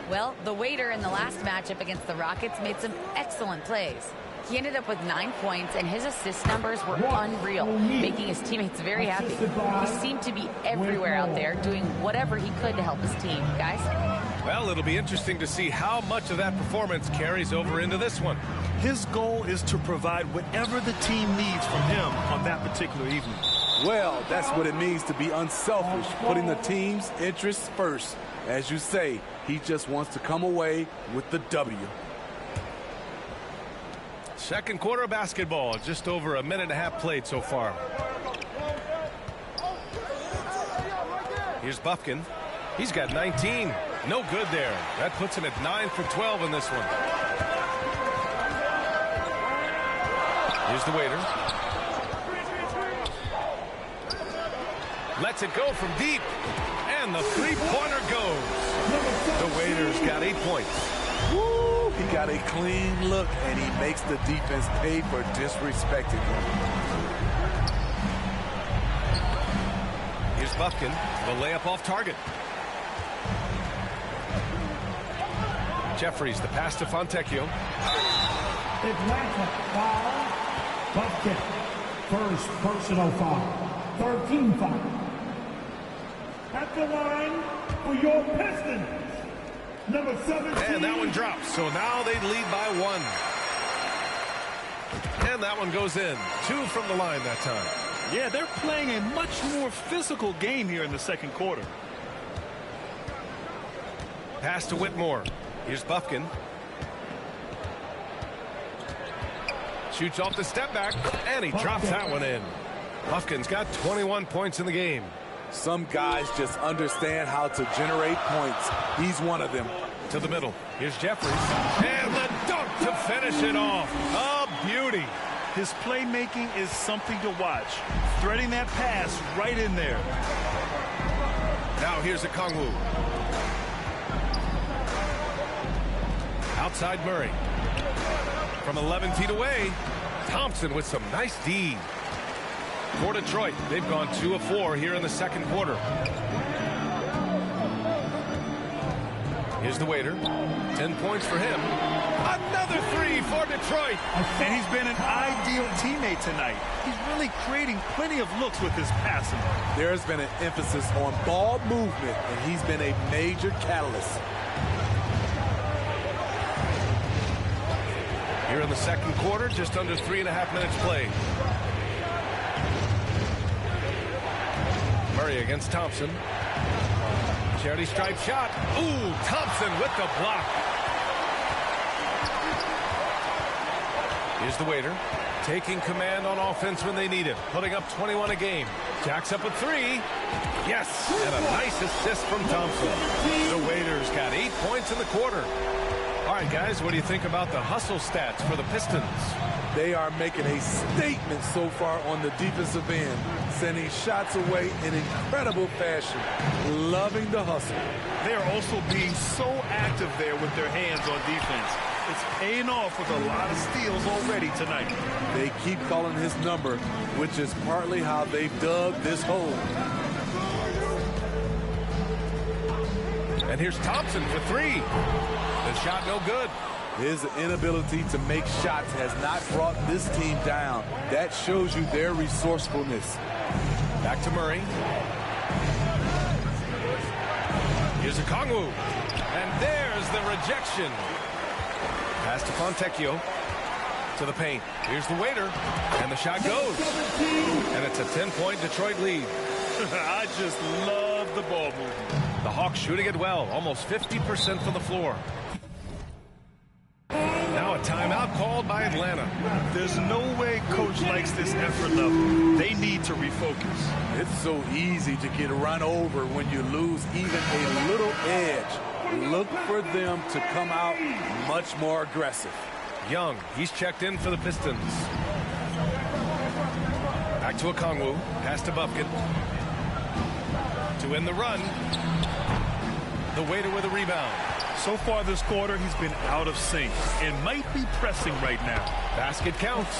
Well, the waiter in the last matchup against the Rockets made some excellent plays. He ended up with 9 points, and his assist numbers were unreal, making his teammates very happy. He seemed to be everywhere out there, doing whatever he could to help his team. Guys? Well, it'll be interesting to see how much of that performance carries over into this one. His goal is to provide whatever the team needs from him on that particular evening. Well, that's what it means to be unselfish, putting the team's interests first. As you say, he just wants to come away with the W. Second quarter of basketball, just over a minute and a half played so far. Here's Bufkin. He's got 19. No good there. That puts him at 9 for 12 in this one. Here's the waiter. Lets it go from deep. And the three-pointer goes. The waiter's got 8 points. Woo! He got a clean look, and he makes the defense pay for disrespecting him. Here's Buffkin, the layup off target. Jeffries, the pass to Fontecchio. Atlanta foul. Buffkin. First personal foul. 13 foul. At the line for your Pistons. Number 17. And that one drops. So now they lead by 1. And that one goes in. 2 from the line that time. Yeah, they're playing a much more physical game here in the second quarter. Pass to Whitmore. Here's Buffkin. Shoots off the step back, and he drops that one in. Buffkin's got 21 points in the game. Some guys just understand how to generate points. He's one of them. To the middle. Here's Jeffries. And the dunk to finish it off. A beauty. His playmaking is something to watch. Threading that pass right in there. Now here's a Kongwu. Outside Murray. From 11 feet away, Thompson with some nice D. For Detroit, they've gone 2 of 4 here in the second quarter. Here's the waiter. 10 points for him. Another 3 for Detroit. And he's been an ideal teammate tonight. He's really creating plenty of looks with his passing. There's been an emphasis on ball movement, and he's been a major catalyst. Here in the second quarter, just under 3.5 minutes played. Murray against Thompson. Charity stripe shot. Ooh, Thompson with the block. Here's the waiter. Taking command on offense when they need it. Putting up 21 a game. Jacks up a 3. Yes, and a nice assist from Thompson. The waiter's got 8 points in the quarter. All right, guys, what do you think about the hustle stats for the Pistons? They are making a statement so far on the defensive end, sending shots away in incredible fashion. Loving the hustle. They are also being so active there with their hands on defense. It's paying off with a lot of steals already tonight. They keep calling his number, which is partly how they've dug this hole. And here's Thompson for 3. The shot no good. His inability to make shots has not brought this team down. That shows you their resourcefulness. Back to Murray. Here's a Kongwu. And there's the rejection. Pass to Fontecchio. To the paint. Here's the waiter. And the shot goes. And it's a 10-point Detroit lead. I just love the ball movement. The Hawks shooting it well. Almost 50% from the floor. Now a timeout called by Atlanta. There's no way coach likes this effort level. They need to refocus. It's so easy to get run over when you lose even a little edge. Look for them to come out much more aggressive. Young, he's checked in for the Pistons. Back to a Kongwu. Pass to Buffkin. To win the run. The waiter with a rebound. So far this quarter, he's been out of sync and might be pressing right now. Basket counts.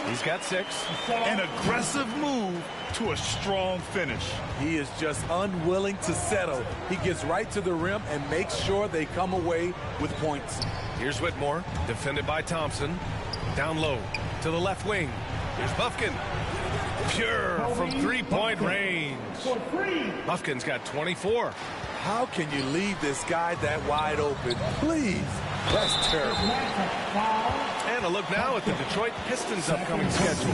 He's got 6. An aggressive move to a strong finish. He is just unwilling to settle. He gets right to the rim and makes sure they come away with points. Here's Whitmore, defended by Thompson. Down low to the left wing. Here's Buffkin. Pure from 3-point range. Buffkin's got 24. How can you leave this guy that wide open? Please. That's terrible. And a look now at the Detroit Pistons' upcoming schedule.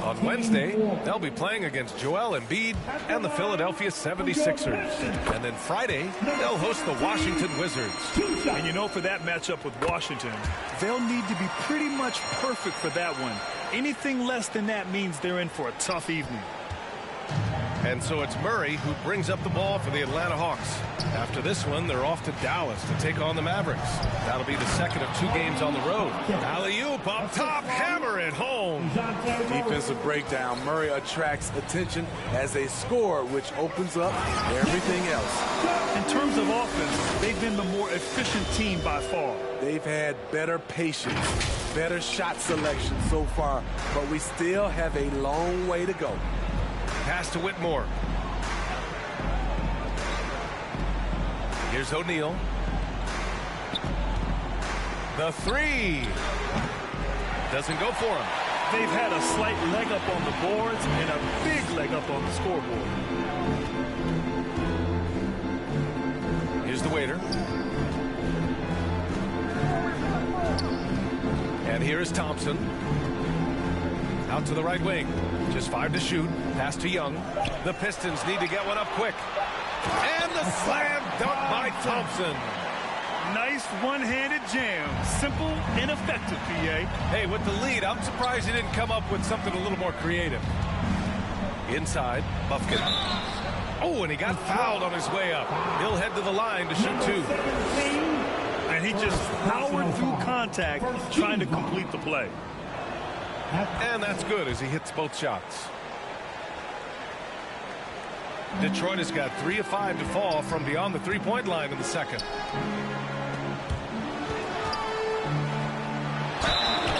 On Wednesday, they'll be playing against Joel Embiid and the Philadelphia 76ers. And then Friday, they'll host the Washington Wizards. And you know, for that matchup with Washington, they'll need to be pretty much perfect for that one. Anything less than that means they're in for a tough evening. And so it's Murray who brings up the ball for the Atlanta Hawks. After this one, they're off to Dallas to take on the Mavericks. That'll be the second of 2 games on the road. Alley-oop up top, hammer it home. Defensive breakdown. Murray attracts attention as they score, which opens up everything else. In terms of offense, they've been the more efficient team by far. They've had better patience, better shot selection so far, but we still have a long way to go. Pass to Whitmore. Here's O'Neal. The 3. Doesn't go for him. They've had a slight leg up on the boards and a big leg up on the scoreboard. Here's the waiter. And here is Thompson. Out to the right wing. Just 5 to shoot. Pass to Young. The Pistons need to get one up quick. And the slam dunk by Thompson. Nice one-handed jam. Simple and effective, PA. Hey, with the lead, I'm surprised he didn't come up with something a little more creative. Inside, Buffkin. Oh, and he got fouled on his way up. He'll head to the line to shoot 2. And he just powered through contact, trying to complete the play. And that's good as he hits both shots. Detroit has got 3 of 5 to fall from beyond the 3-point line in the second.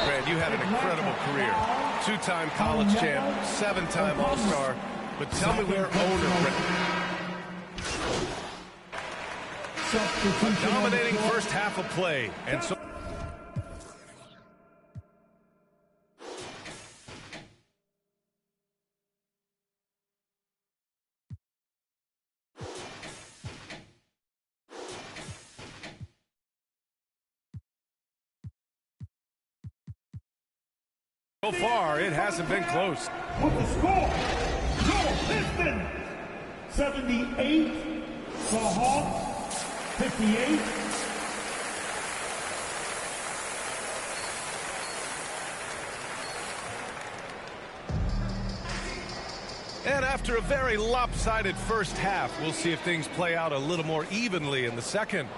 Grant, you had an incredible career. 2-time college champ, 7-time All-Star. But tell me where owner a dominating first half of play. And so far, it hasn't been close. With the score, your Pistons 78, the Hawks 58. And after a very lopsided first half, we'll see if things play out a little more evenly in the second.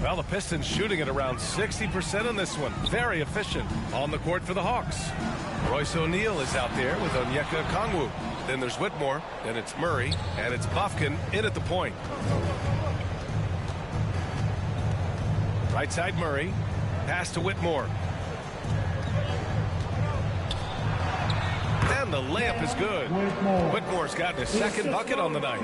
Well, the Pistons shooting at around 60% in this one. Very efficient on the court for the Hawks. Royce O'Neal is out there with Onyeka Okongwu. Then there's Whitmore, then it's Murray, and it's Buffkin in at the point. Right side Murray. Pass to Whitmore. And the layup is good. Whitmore's gotten his second bucket on the night.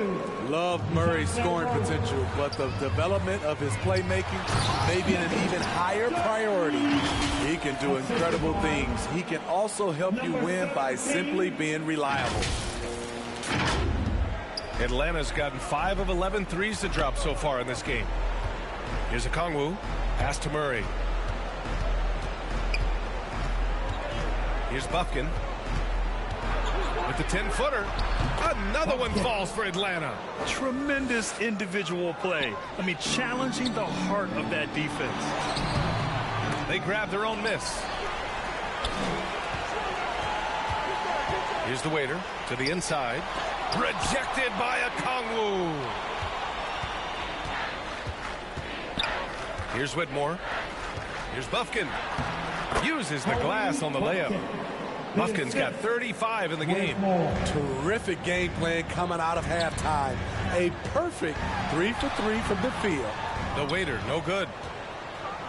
Love Murray's scoring potential, but the development of his playmaking may be an even higher priority. He can do incredible things. He can also help you win by simply being reliable. Atlanta's gotten 5 of 11 threes to drop so far in this game. Here's Okongwu. Pass to Murray. Here's Buffkin. With the 10-footer. Another one falls for Atlanta. Tremendous individual play. I mean, challenging the heart of that defense. They grab their own miss. Here's the waiter to the inside. Rejected by Okongwu. Here's Whitmore. Here's Buffkin. Uses the glass on the layup. Buffkin's got 35 in the game. Terrific game plan coming out of halftime. A perfect 3 for 3 from the field. The waiter, no good.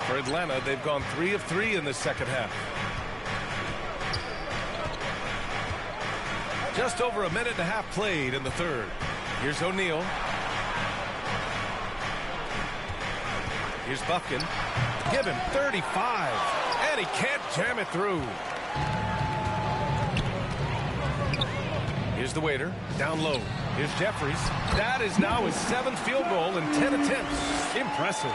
For Atlanta, they've gone 3 of 3 in the second half. Just over a minute and a half played in the third. Here's O'Neal. Here's Buffkin. Give him 35. And he can't jam it through. Here's the waiter. Down low. Here's Jeffries. That is now his 7th field goal in 10 attempts. Impressive.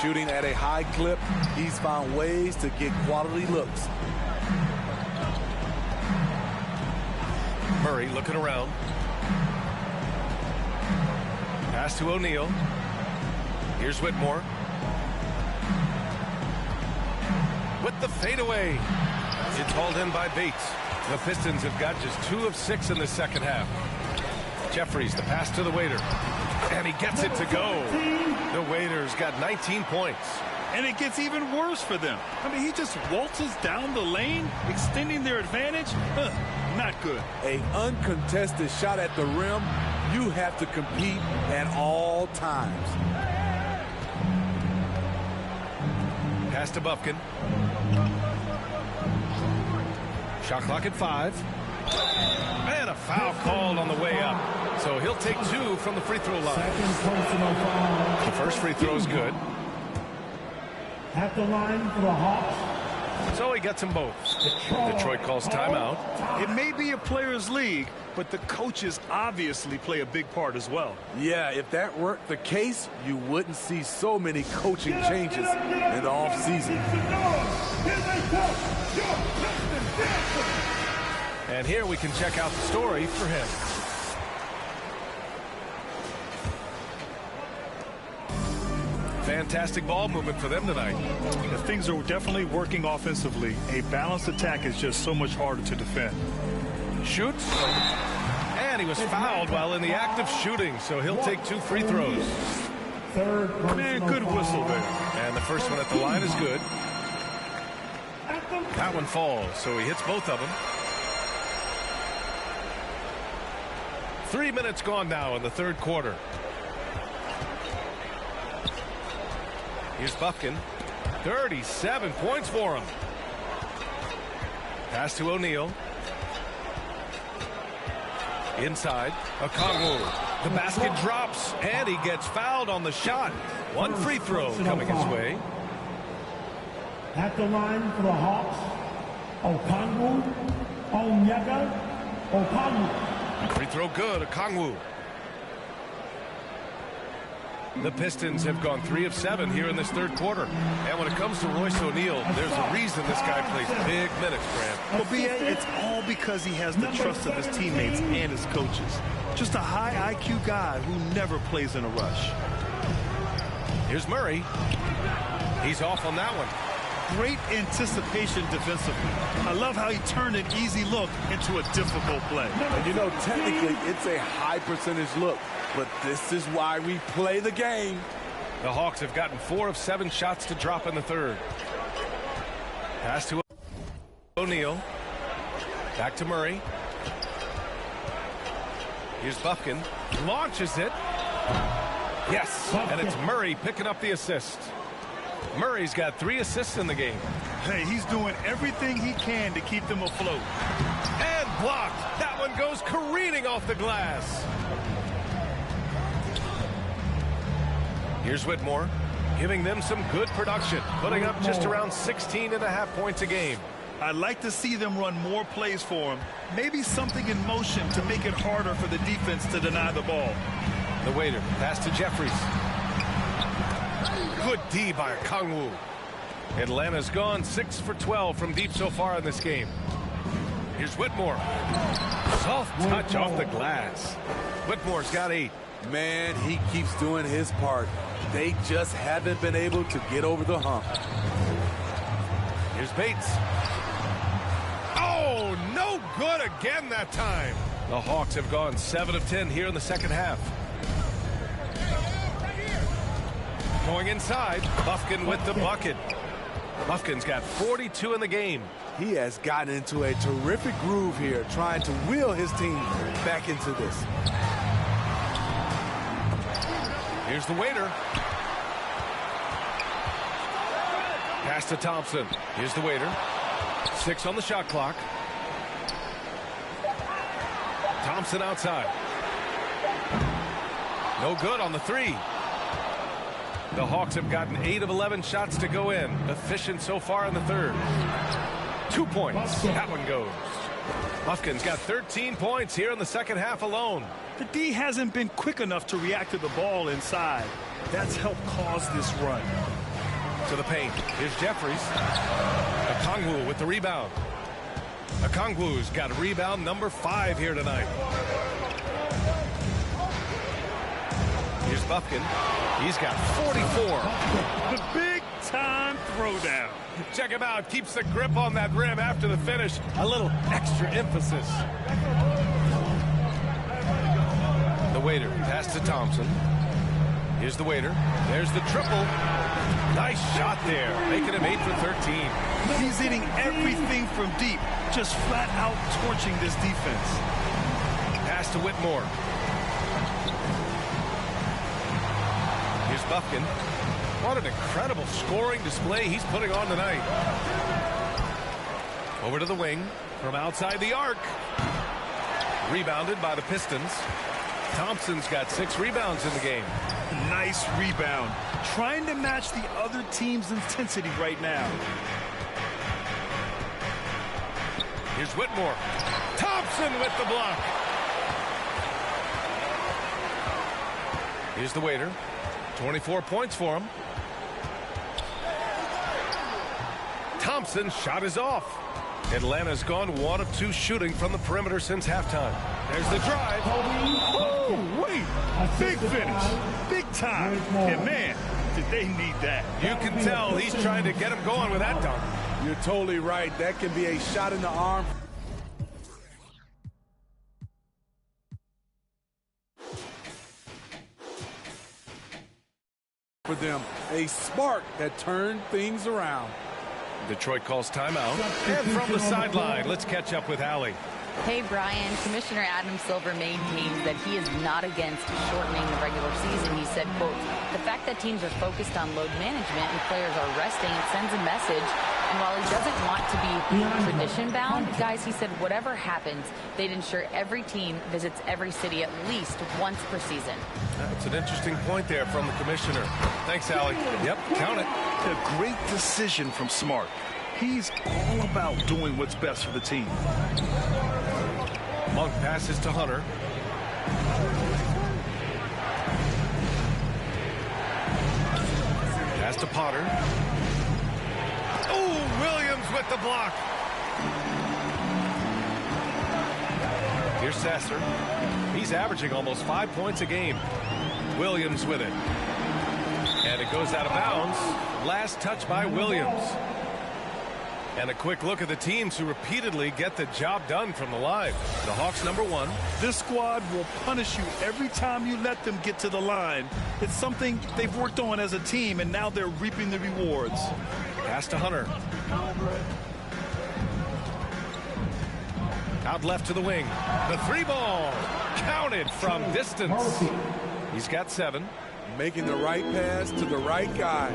Shooting at a high clip, he's found ways to get quality looks. Murray looking around. Pass to O'Neal. Here's Whitmore. With the fadeaway. It's hauled in by Bates. The Pistons have got just 2 of 6 in the second half. Jeffries, the pass to the Waiter. And he gets it to go. The Waiter's got 19 points. And it gets even worse for them. I mean, he just waltzes down the lane, extending their advantage. Not good. An uncontested shot at the rim, you have to compete at all times. Pass to Bufkin. Shot clock at 5. And a foul called on the way up. So he'll take 2 from the free throw line. The first free throw is good. At the line for the Hawks. So he gets them both. Detroit calls timeout. It may be a players' league, but the coaches obviously play a big part as well. Yeah, if that weren't the case, you wouldn't see so many coaching changes in the offseason. And here we can check out the story for him. Fantastic ball movement for them tonight. Things are definitely working offensively. A balanced attack is just so much harder to defend. Shoots. And he was fouled while in the act of shooting, so he'll take 2 free throws. Man, good whistle there. And the first one at the line is good. That one falls, so he hits both of them. 3 minutes gone now in the third quarter. Here's Bufkin. 37 points for him. Pass to O'Neal. Inside. Okongwu. The basket drops, and he gets fouled on the shot. 1 free throw coming his way. At the line for the Hawks, Okongwu, Onyeka, Okongwu. Free throw good, Okongwu. The Pistons have gone 3 of 7 here in this third quarter. And when it comes to Royce O'Neal, there's a reason this guy plays big minutes, Grant. Well, B.A., it's all because he has the trust of his teammates and his coaches. Just a high IQ guy who never plays in a rush. Here's Murray. He's off on that one. Great anticipation defensively. I love how he turned an easy look into a difficult play. And you know, technically, it's a high percentage look. But this is why we play the game. The Hawks have gotten 4 of 7 shots to drop in the third. Pass to O'Neal. Back to Murray. Here's Bufkin. Launches it. Yes, and it's Murray picking up the assist. Murray's got 3 assists in the game. Hey, he's doing everything he can to keep them afloat. And blocked. That one goes careening off the glass. Here's Whitmore, giving them some good production, putting up just around 16.5 points a game. I'd like to see them run more plays for him. Maybe something in motion to make it harder for the defense to deny the ball. The Waiter, pass to Jeffries. Good D by Okongwu. Atlanta's gone 6 for 12 from deep so far in this game. Here's Whitmore. Soft touch off the glass. Whitmore's got 8. Man, he keeps doing his part. They just haven't been able to get over the hump. Here's Bates. Oh, no good again that time. The Hawks have gone 7 of 10 here in the second half. Going inside, Bufkin with the bucket. Bufkin's got 42 in the game. He has gotten into a terrific groove here, trying to wheel his team back into this. Here's the Waiter. Pass to Thompson. Here's the Waiter. 6 on the shot clock. Thompson outside. No good on the 3. The Hawks have gotten 8 of 11 shots to go in. Efficient so far in the third. 2 points. That one goes. Bufkin's got 13 points here in the second half alone. The D hasn't been quick enough to react to the ball inside. That's helped cause this run. To the paint. Here's Jeffries. Okongwu with the rebound. Okongwu's got rebound number 5 here tonight. Here's Bufkin. He's got 44. The big time throwdown. Check him out. Keeps the grip on that rim after the finish. A little extra emphasis. The Waiter pass to Thompson. Here's the Waiter. There's the triple. Nice shot there, making him 8 for 13. He's hitting everything from deep, just flat out torching this defense. Pass to Whitmore. Here's Buffkin. What an incredible scoring display he's putting on tonight. Over to the wing from outside the arc. Rebounded by the Pistons. Thompson's got 6 rebounds in the game. Nice rebound. Trying to match the other team's intensity right now. Here's Whitmore. Thompson with the block. Here's the Waiter. 24 points for him. Thompson's shot is off. Atlanta's gone 1 of 2 shooting from the perimeter since halftime. There's the drive. Oh, wait. Big finish. Big time. And man, did they need that. You can tell he's trying to get him going with that dunk. You're totally right. That can be a shot in the arm. For them, a spark that turned things around. Detroit calls timeout. And from the sideline, let's catch up with Allie. Hey, Brian. Commissioner Adam Silver maintains that he is not against shortening the regular season. He said, quote, the fact that teams are focused on load management and players are resting, it sends a message. And while he doesn't want to be tradition-bound, guys, he said whatever happens, they'd ensure every team visits every city at least once per season. That's an interesting point there from the commissioner. Thanks, Allie. Yep, count it. A great decision from Smart. He's all about doing what's best for the team. Monk passes to Hunter. Pass to Potter. Oh, Williams with the block. Here's Sasser. He's averaging almost 5 points a game. Williams with it. And it goes out of bounds. Last touch by Williams. And a quick look at the teams who repeatedly get the job done from the line. The Hawks #1. This squad will punish you every time you let them get to the line. It's something they've worked on as a team, and now they're reaping the rewards. Pass to Hunter. Out left to the wing. The 3-ball. Counted from distance. He's got 7. Making the right pass to the right guy.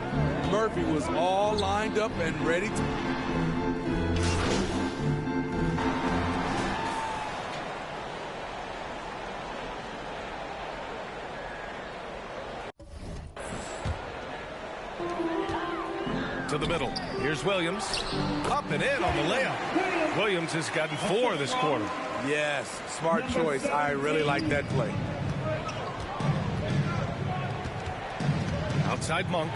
Murphy was all lined up and ready to... To the middle. Here's Williams. Up and in on the layup. Williams has gotten 4 this quarter. Yes, smart choice. I really like that play. Outside Monk.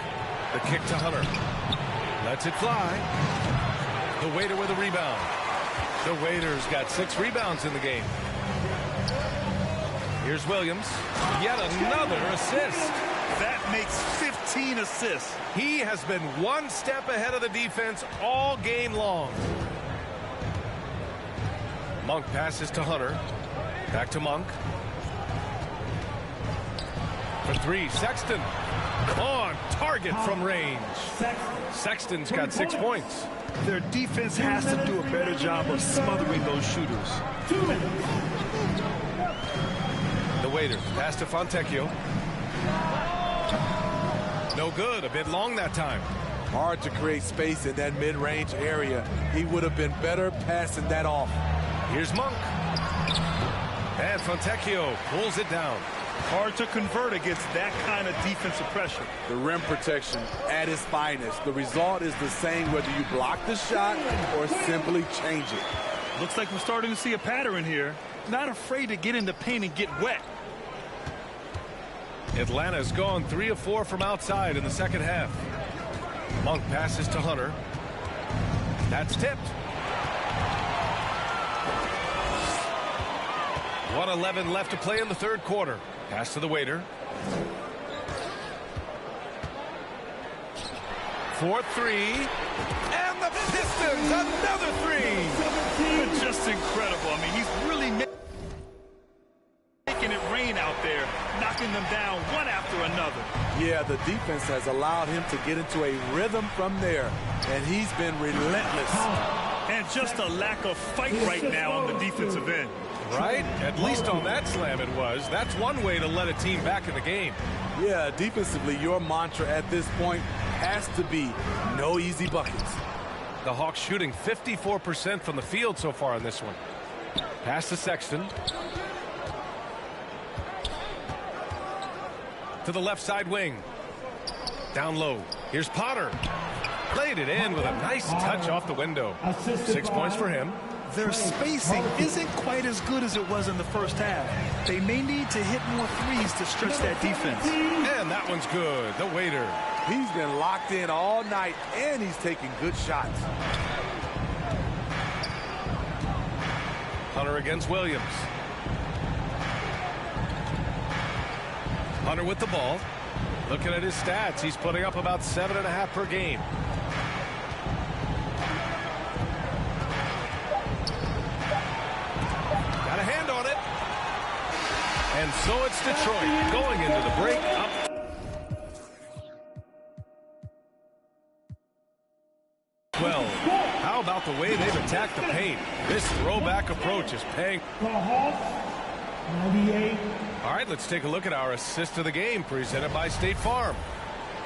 The kick to Hunter. Lets it fly. The Waiter with a rebound. The Waiter's got 6 rebounds in the game. Here's Williams. Yet another assist. That makes 15 assists. He has been 1 step ahead of the defense all game long. Monk passes to Hunter. Back to Monk. For 3, Sexton. On target from range. Sexton's got 6 points. Their defense has to do a better job of smothering those shooters. The Waiter pass to Fontecchio. No good. A bit long that time. Hard to create space in that mid-range area. He would have been better passing that off. Here's Monk. And Fontecchio pulls it down. Hard to convert against that kind of defensive pressure. The rim protection at its finest. The result is the same whether you block the shot or simply change it. Looks like we're starting to see a pattern here. Not afraid to get in the paint and get wet. Atlanta's gone 3 of 4 from outside in the second half. Monk passes to Hunter. That's tipped. 1:11 left to play in the third quarter. Pass to the Waiter. for three. And the Pistons, another three. Just incredible. I mean, he's really making it rain out there, knocking them down one after another. Yeah, the defense has allowed him to get into a rhythm from there, and he's been relentless. And just a lack of fight right now on the defensive end. Right? At least on that slam it was. That's one way to let a team back in the game. Yeah, defensively, your mantra at this point has to be no easy buckets. The Hawks shooting 54% from the field so far in this one. Pass to Sexton. To the left side wing. Down low. Here's Potter. Played it in with a nice touch off the window. 6 points for him. Their spacing isn't quite as good as it was in the first half. They may need to hit more threes to stretch that defense. And that one's good. The waiter. He's been locked in all night, and he's taking good shots. Hunter against Williams. Hunter with the ball. Looking at his stats, he's putting up about 7.5 per game. Got a hand on it. And so it's Detroit going into the break up. Well, how about the way they've attacked the paint? This throwback approach is paying. 98. All right, let's take a look at our assist of the game presented by State Farm.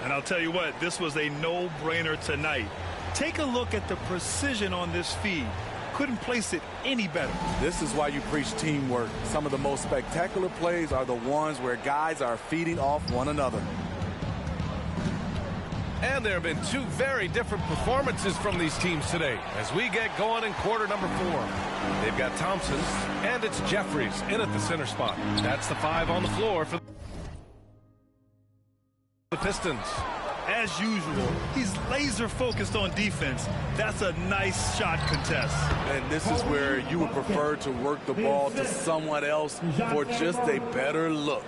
And I'll tell you what, this was a no-brainer tonight. Take a look at the precision on this feed. Couldn't place it any better. This is why you preach teamwork. Some of the most spectacular plays are the ones where guys are feeding off one another. And there have been two very different performances from these teams today as we get going in quarter number 4. They've got Thompson, and it's Jeffries in at the center spot. That's the 5 on the floor for the Pistons. As usual, he's laser focused on defense. That's a nice shot contest. And this is where you would prefer to work the ball to someone else for just a better look.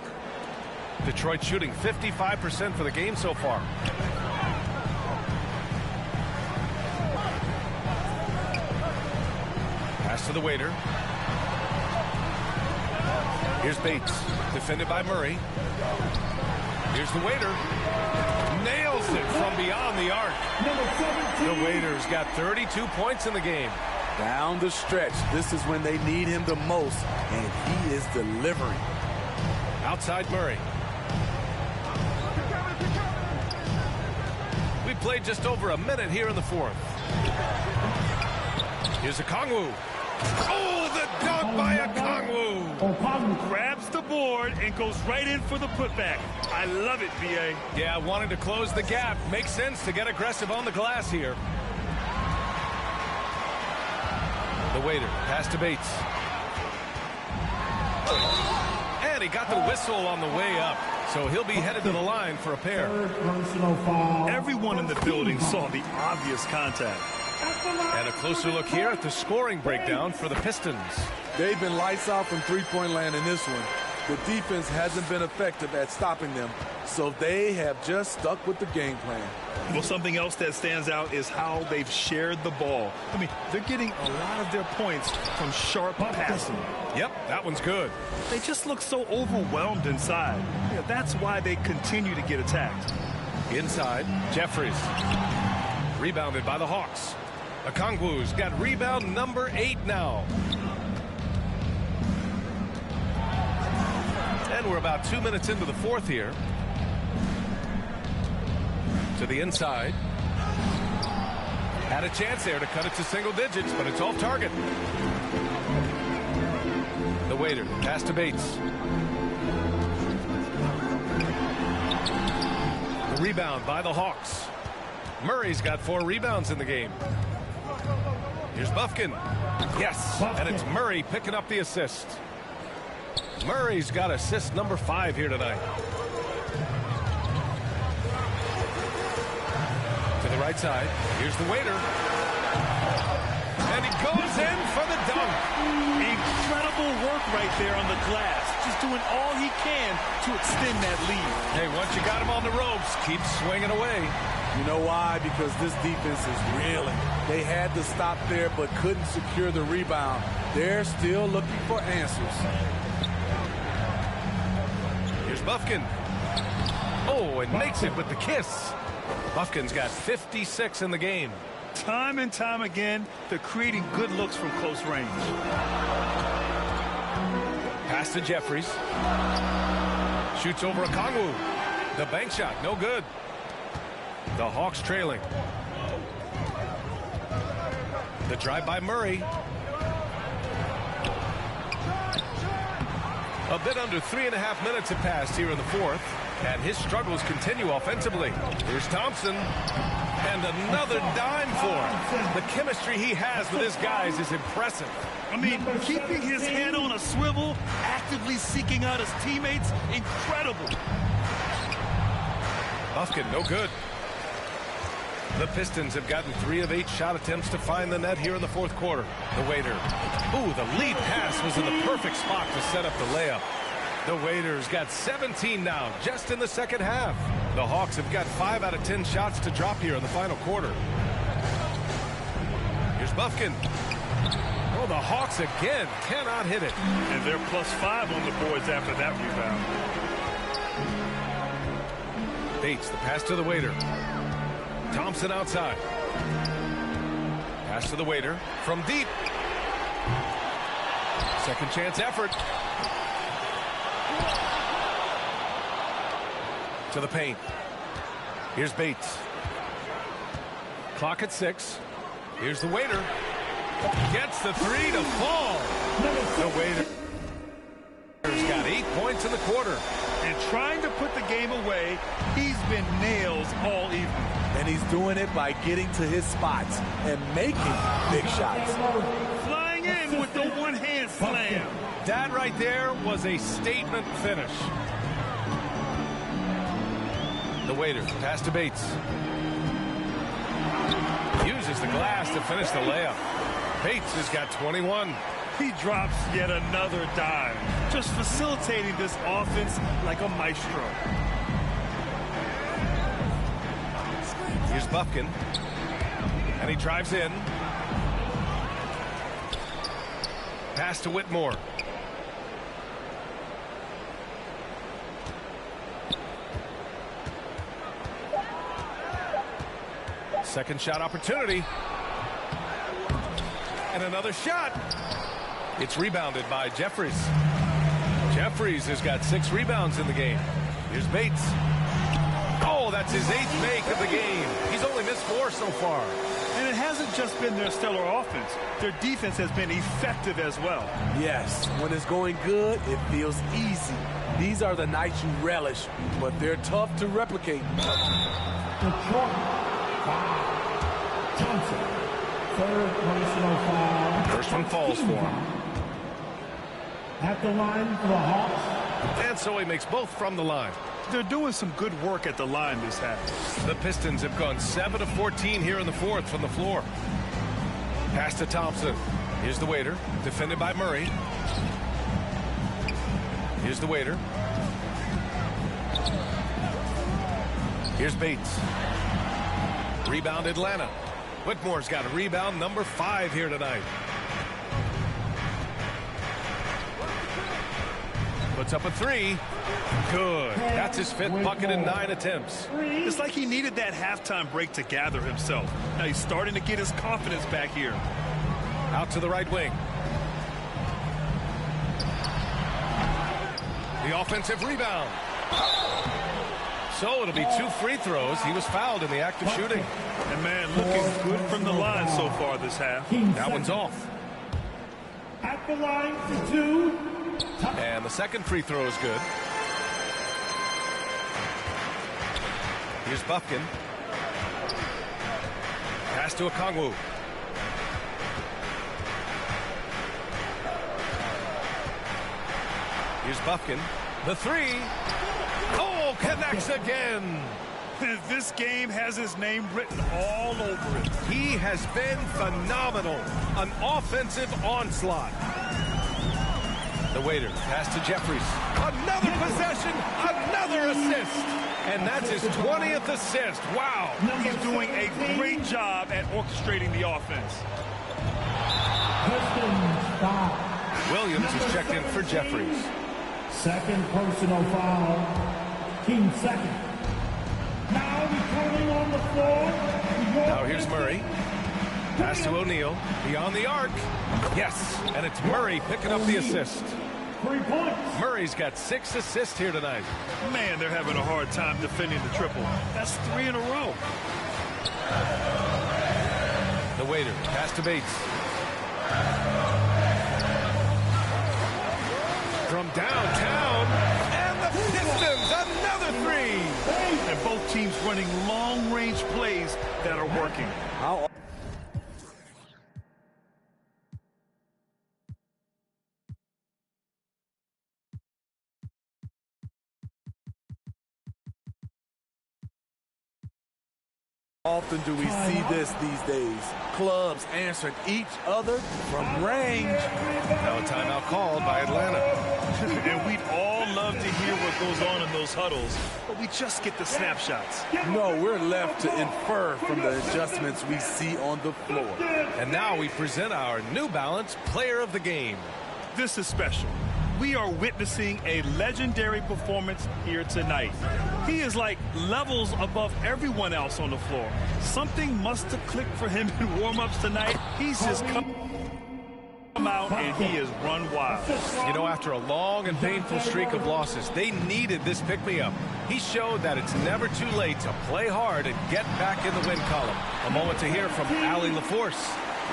Detroit shooting 55% for the game so far. Pass to the waiter. Here's Bates, defended by Murray. Here's the waiter. Nails it from beyond the arc. The waiter's got 32 points in the game. Down the stretch, this is when they need him the most, and he is delivering. Outside Murray. We played just over a minute here in the 4th. Here's Okongwu. Oh, the dunk by Okongwu. Grabs the board and goes right in for the putback. I love it, BA. Yeah, wanting to close the gap. Makes sense to get aggressive on the glass here. The waiter, pass to Bates. And he got the whistle on the way up. So he'll be headed to the line for a pair. Everyone in the building saw the obvious contact. And a closer look here at the scoring breakdown for the Pistons. They've been lights out from three-point land in this one. The defense hasn't been effective at stopping them, so they have just stuck with the game plan. Well, something else that stands out is how they've shared the ball. I mean, they're getting a lot of their points from sharp passing. Yep, that one's good. They just look so overwhelmed inside. Yeah, that's why they continue to get attacked. Inside, Jeffries. Rebounded by the Hawks. Okongwu's got rebound number 8 now. And we're about 2 minutes into the 4th here. To the inside. Had a chance there to cut it to single digits, but it's off target. The waiter, pass to Bates. The rebound by the Hawks. Murray's got 4 rebounds in the game. Here's Bufkin. Yes, and it's Murray picking up the assist. Murray's got assist number 5 here tonight. To the right side. Here's the waiter. And he goes in for the dunk. Incredible work right there on the glass. Just doing all he can to extend that lead. Hey, once you got him on the ropes, keep swinging away. You know why? Because this defense is reeling. They had to stop there but couldn't secure the rebound. They're still looking for answers. Here's Bufkin. Oh, and makes it with the kiss. Bufkin's got 56 in the game. Time and time again, they're creating good looks from close range. Pass to Jeffries. Shoots over a Kongwu. The bank shot, no good. The Hawks trailing. The drive by Murray. A bit under 3.5 minutes have passed here in the fourth, and his struggles continue offensively. Here's Thompson. And another dime for him. The chemistry he has with his guys is impressive. I mean, keeping his head on a swivel, actively seeking out his teammates, incredible. Bufkin, no good. The Pistons have gotten 3 of 8 shot attempts to find the net here in the fourth quarter. The waiter. Ooh, the lead pass was in the perfect spot to set up the layup. The Waiters got 17 now, just in the second half. The Hawks have got 5 out of 10 shots to drop here in the final quarter. Here's Bufkin. Oh, the Hawks again cannot hit it. And they're +5 on the boards after that rebound. Bates, the pass to the Waiter. Thompson outside. Pass to the Waiter from deep. Second chance effort. To the paint. Here's Bates. Clock at 6. Here's the Waiter. Gets the 3 to fall. The Waiter's got 8 points in the quarter. And trying to put the game away, he's been nails all evening. And he's doing it by getting to his spots and making big shots. Flying in with the one-hand slam. That right there was a statement finish. The Waiter, pass to Bates. Uses the glass to finish the layup. Bates has got 21. He drops yet another dime, just facilitating this offense like a maestro. Here's Bufkin. And he drives in. Pass to Whitmore. Second shot opportunity. And another shot. It's rebounded by Jeffries. Jeffries has got 6 rebounds in the game. Here's Bates. Oh, that's his 8th make of the game. He's only missed 4 so far. And it hasn't just been their stellar offense. Their defense has been effective as well. Yes, when it's going good, it feels easy. These are the nights you relish, but they're tough to replicate. Thompson, third personal foul. First one falls for him. At the line for the Hawks. And so he makes both from the line. They're doing some good work at the line this half. The Pistons have gone 7 of 14 here in the fourth from the floor. Pass to Thompson. Here's the Waiter, defended by Murray. Here's the Waiter. Here's Bates. Rebound Atlanta. Whitmore's got a rebound, number 5 here tonight. Puts up a 3. Good. That's his 5th bucket in 9 attempts. It's like he needed that halftime break to gather himself. Now he's starting to get his confidence back here. Out to the right wing. The offensive rebound. So it'll be 2 free throws. He was fouled in the act of shooting. And man, looking good from the line so far this half. That one's off. At the line for 2. And the second free throw is good. Here's Bufkin. Pass to Okongwu. Here's Bufkin. The 3. Oh, connects again. This game has his name written all over it. He has been phenomenal. An offensive onslaught. The waiter, pass to Jeffries. Another possession, another assist. And that's his 20th assist. Wow. He's doing a great job at orchestrating the offense. Williams is checked in for Jeffries. Second personal foul. Team second. Now returning on the floor. Now here's Murray. Pass to O'Neal. Beyond the arc. Yes, and it's Murray picking up the assist. 3 points. Murray's got 6 assists here tonight. Man, they're having a hard time defending the triple. That's 3 in a row. The waiter, pass to Bates. From downtown, and the Pistons, another 3. And both teams running long-range plays that are working. How often do we see this these days? Clubs answering each other from range. Now a timeout called by Atlanta. And we'd all love to hear what goes on in those huddles, but we just get the snapshots. No, we're left to infer from the adjustments we see on the floor. And now we present our New Balance Player of the Game. This is special. We are witnessing a legendary performance here tonight. He is like levels above everyone else on the floor. Something must have clicked for him in warm-ups tonight. He's just come out and he has run wild. You know, after a long and painful streak of losses, they needed this pick-me-up. He showed that it's never too late to play hard and get back in the win column. A moment to hear from Allie LaForce.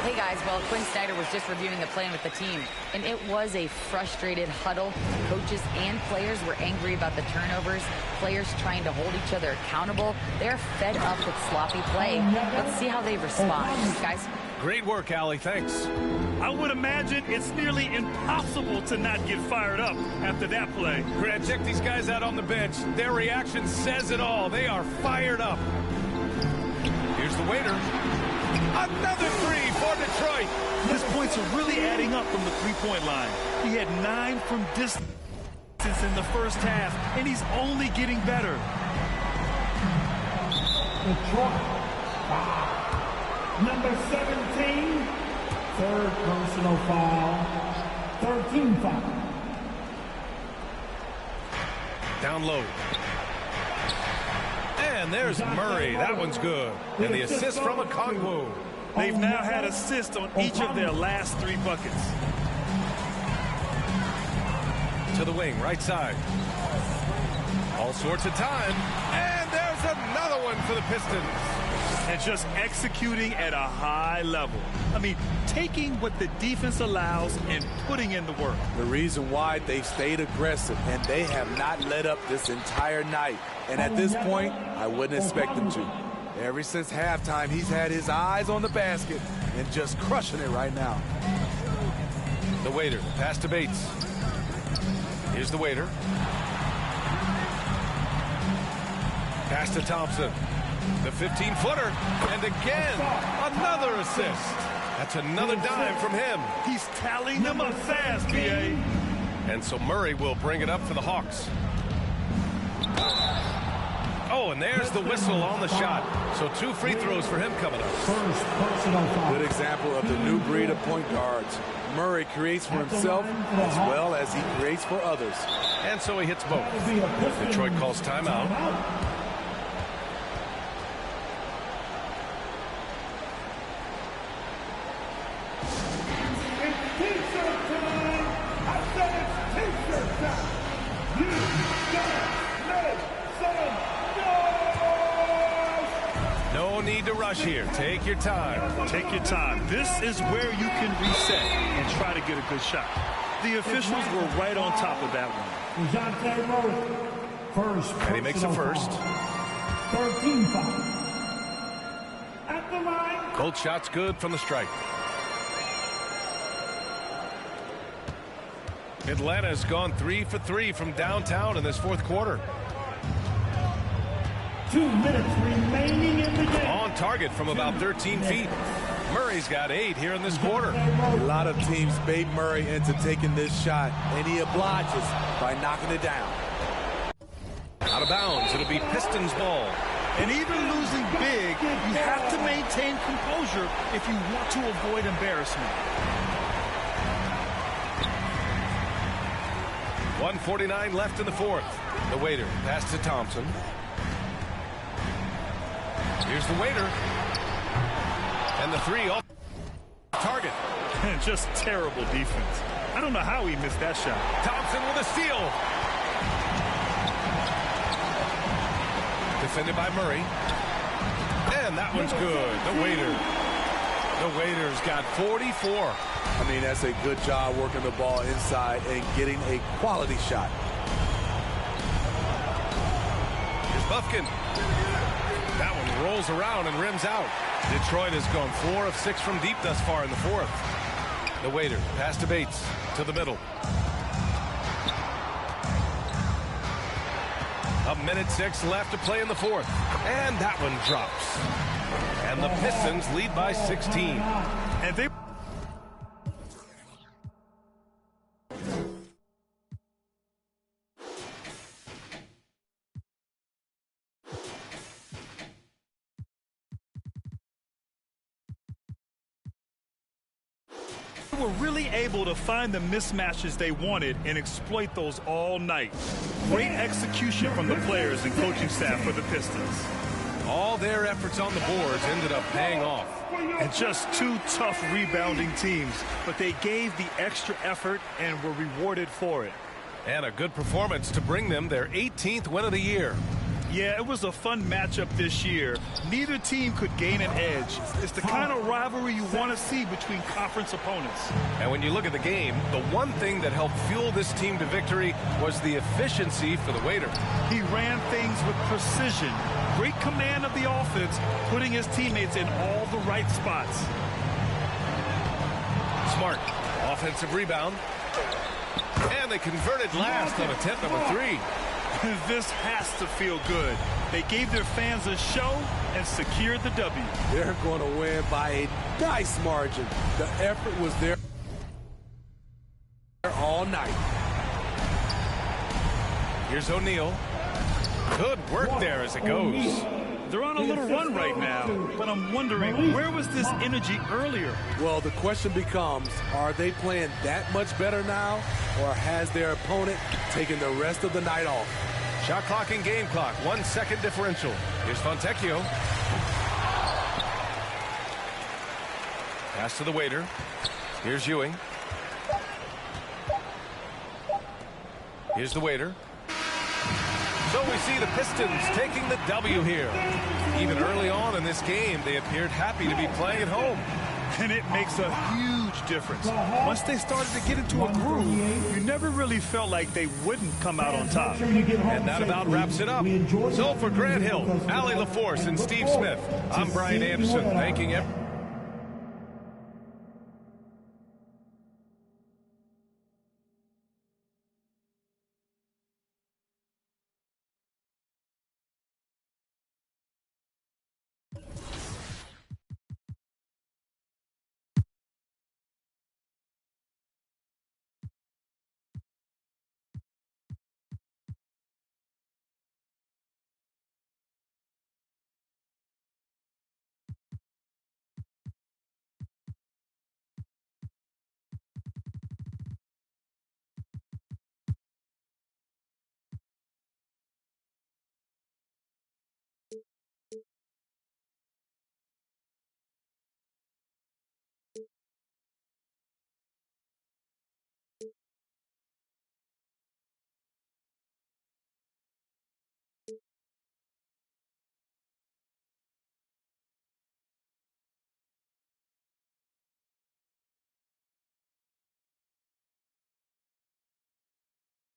Hey guys, well, Quinn Snyder was just reviewing the plan with the team, and it was a frustrated huddle. Coaches and players were angry about the turnovers, players trying to hold each other accountable. They're fed up with sloppy play. Let's see how they respond. Guys? Great work, Allie. Thanks. I would imagine it's nearly impossible to not get fired up after that play. Grant, check these guys out on the bench. Their reaction says it all. They are fired up. Here's the waiter. Another 3 for Detroit. His points are really adding up from the three-point line. He had 9 from distance in the first half, and he's only getting better. Detroit. Number 17. Third personal foul. 13 foul. Down low. And there's Murray. That one's good. And the assist from Okongwu. They've now had assists on each of their last 3 buckets. To the wing, right side. All sorts of time. And there's another one for the Pistons. And just executing at a high level. I mean, taking what the defense allows and putting in the work. The reason why they've stayed aggressive, and they have not let up this entire night. And at this point, I wouldn't expect them to. Ever since halftime, he's had his eyes on the basket and just crushing it right now. The waiter, pass to Bates. Here's the waiter. Pass to Thompson. The 15-footer. And again, another assist. That's another dime from him. He's tallying them up fast, B.A. And so Murray will bring it up for the Hawks. Oh, and there's the whistle on the shot. So 2 free throws for him coming up. First personal foul. Good example of the new breed of point guards. Murray creates for himself as well as he creates for others. And so he hits both. Detroit calls timeout. No need to rush here. Take your time. Take your time. This is where you can reset and try to get a good shot. The officials were right on top of that one. And he makes a first. 13 foul. At the line. Cold shot's good from the stripe. Atlanta has gone 3 for 3 from downtown in this 4th quarter. 2 minutes remaining in the game. On target from about 13 feet. Murray's got 8 here in this quarter. A lot of teams bait Murray into taking this shot, and he obliges by knocking it down. Out of bounds, it'll be Pistons ball. And even losing big, you have to maintain composure if you want to avoid embarrassment. 1:49 left in the fourth. The waiter pass to Thompson. Here's the waiter. And the 3 off target. Just terrible defense. I don't know how he missed that shot. Thompson with a steal. Defended by Murray. And that one's good. The waiter's got 44. I mean, that's a good job working the ball inside and getting a quality shot. Here's Bufkin. That one rolls around and rims out. Detroit has gone 4 of 6 from deep thus far in the fourth. The waiter pass to Bates to the middle. 1:06 left to play in the fourth. And that one drops. And the Pistons lead by 16. And they were really able to find the mismatches they wanted and exploit those all night. Great execution from the players and coaching staff for the Pistons. All their efforts on the boards ended up paying off. And just 2 tough rebounding teams, but they gave the extra effort and were rewarded for it. And a good performance to bring them their 18th win of the year. Yeah, it was a fun matchup this year. Neither team could gain an edge. It's the kind of rivalry you want to see between conference opponents. And when you look at the game, the one thing that helped fuel this team to victory was the efficiency for the waiter. He ran things with precision. Great command of the offense, putting his teammates in all the right spots. Smart. Offensive rebound. And they converted last on attempt number 3. This has to feel good. They gave their fans a show and secured the W. They're going to win by a nice margin. The effort was there all night. Here's O'Neal. Good work there as it goes. They're on a little run right now, but I'm wondering, where was this energy earlier? Well, the question becomes, are they playing that much better now, or has their opponent taken the rest of the night off? Shot clock and game clock, 1 second differential. Here's Fontecchio. Pass to the waiter. Here's Ewing. Here's the waiter. So we see the Pistons taking the W here. Even early on in this game, they appeared happy to be playing at home. And it makes a huge difference. Once they started to get into a groove, you never really felt like they wouldn't come out on top. And that about wraps it up. So for Grant Hill, Allie LaForce, and Steve Smith, I'm Brian Anderson, thanking everyone.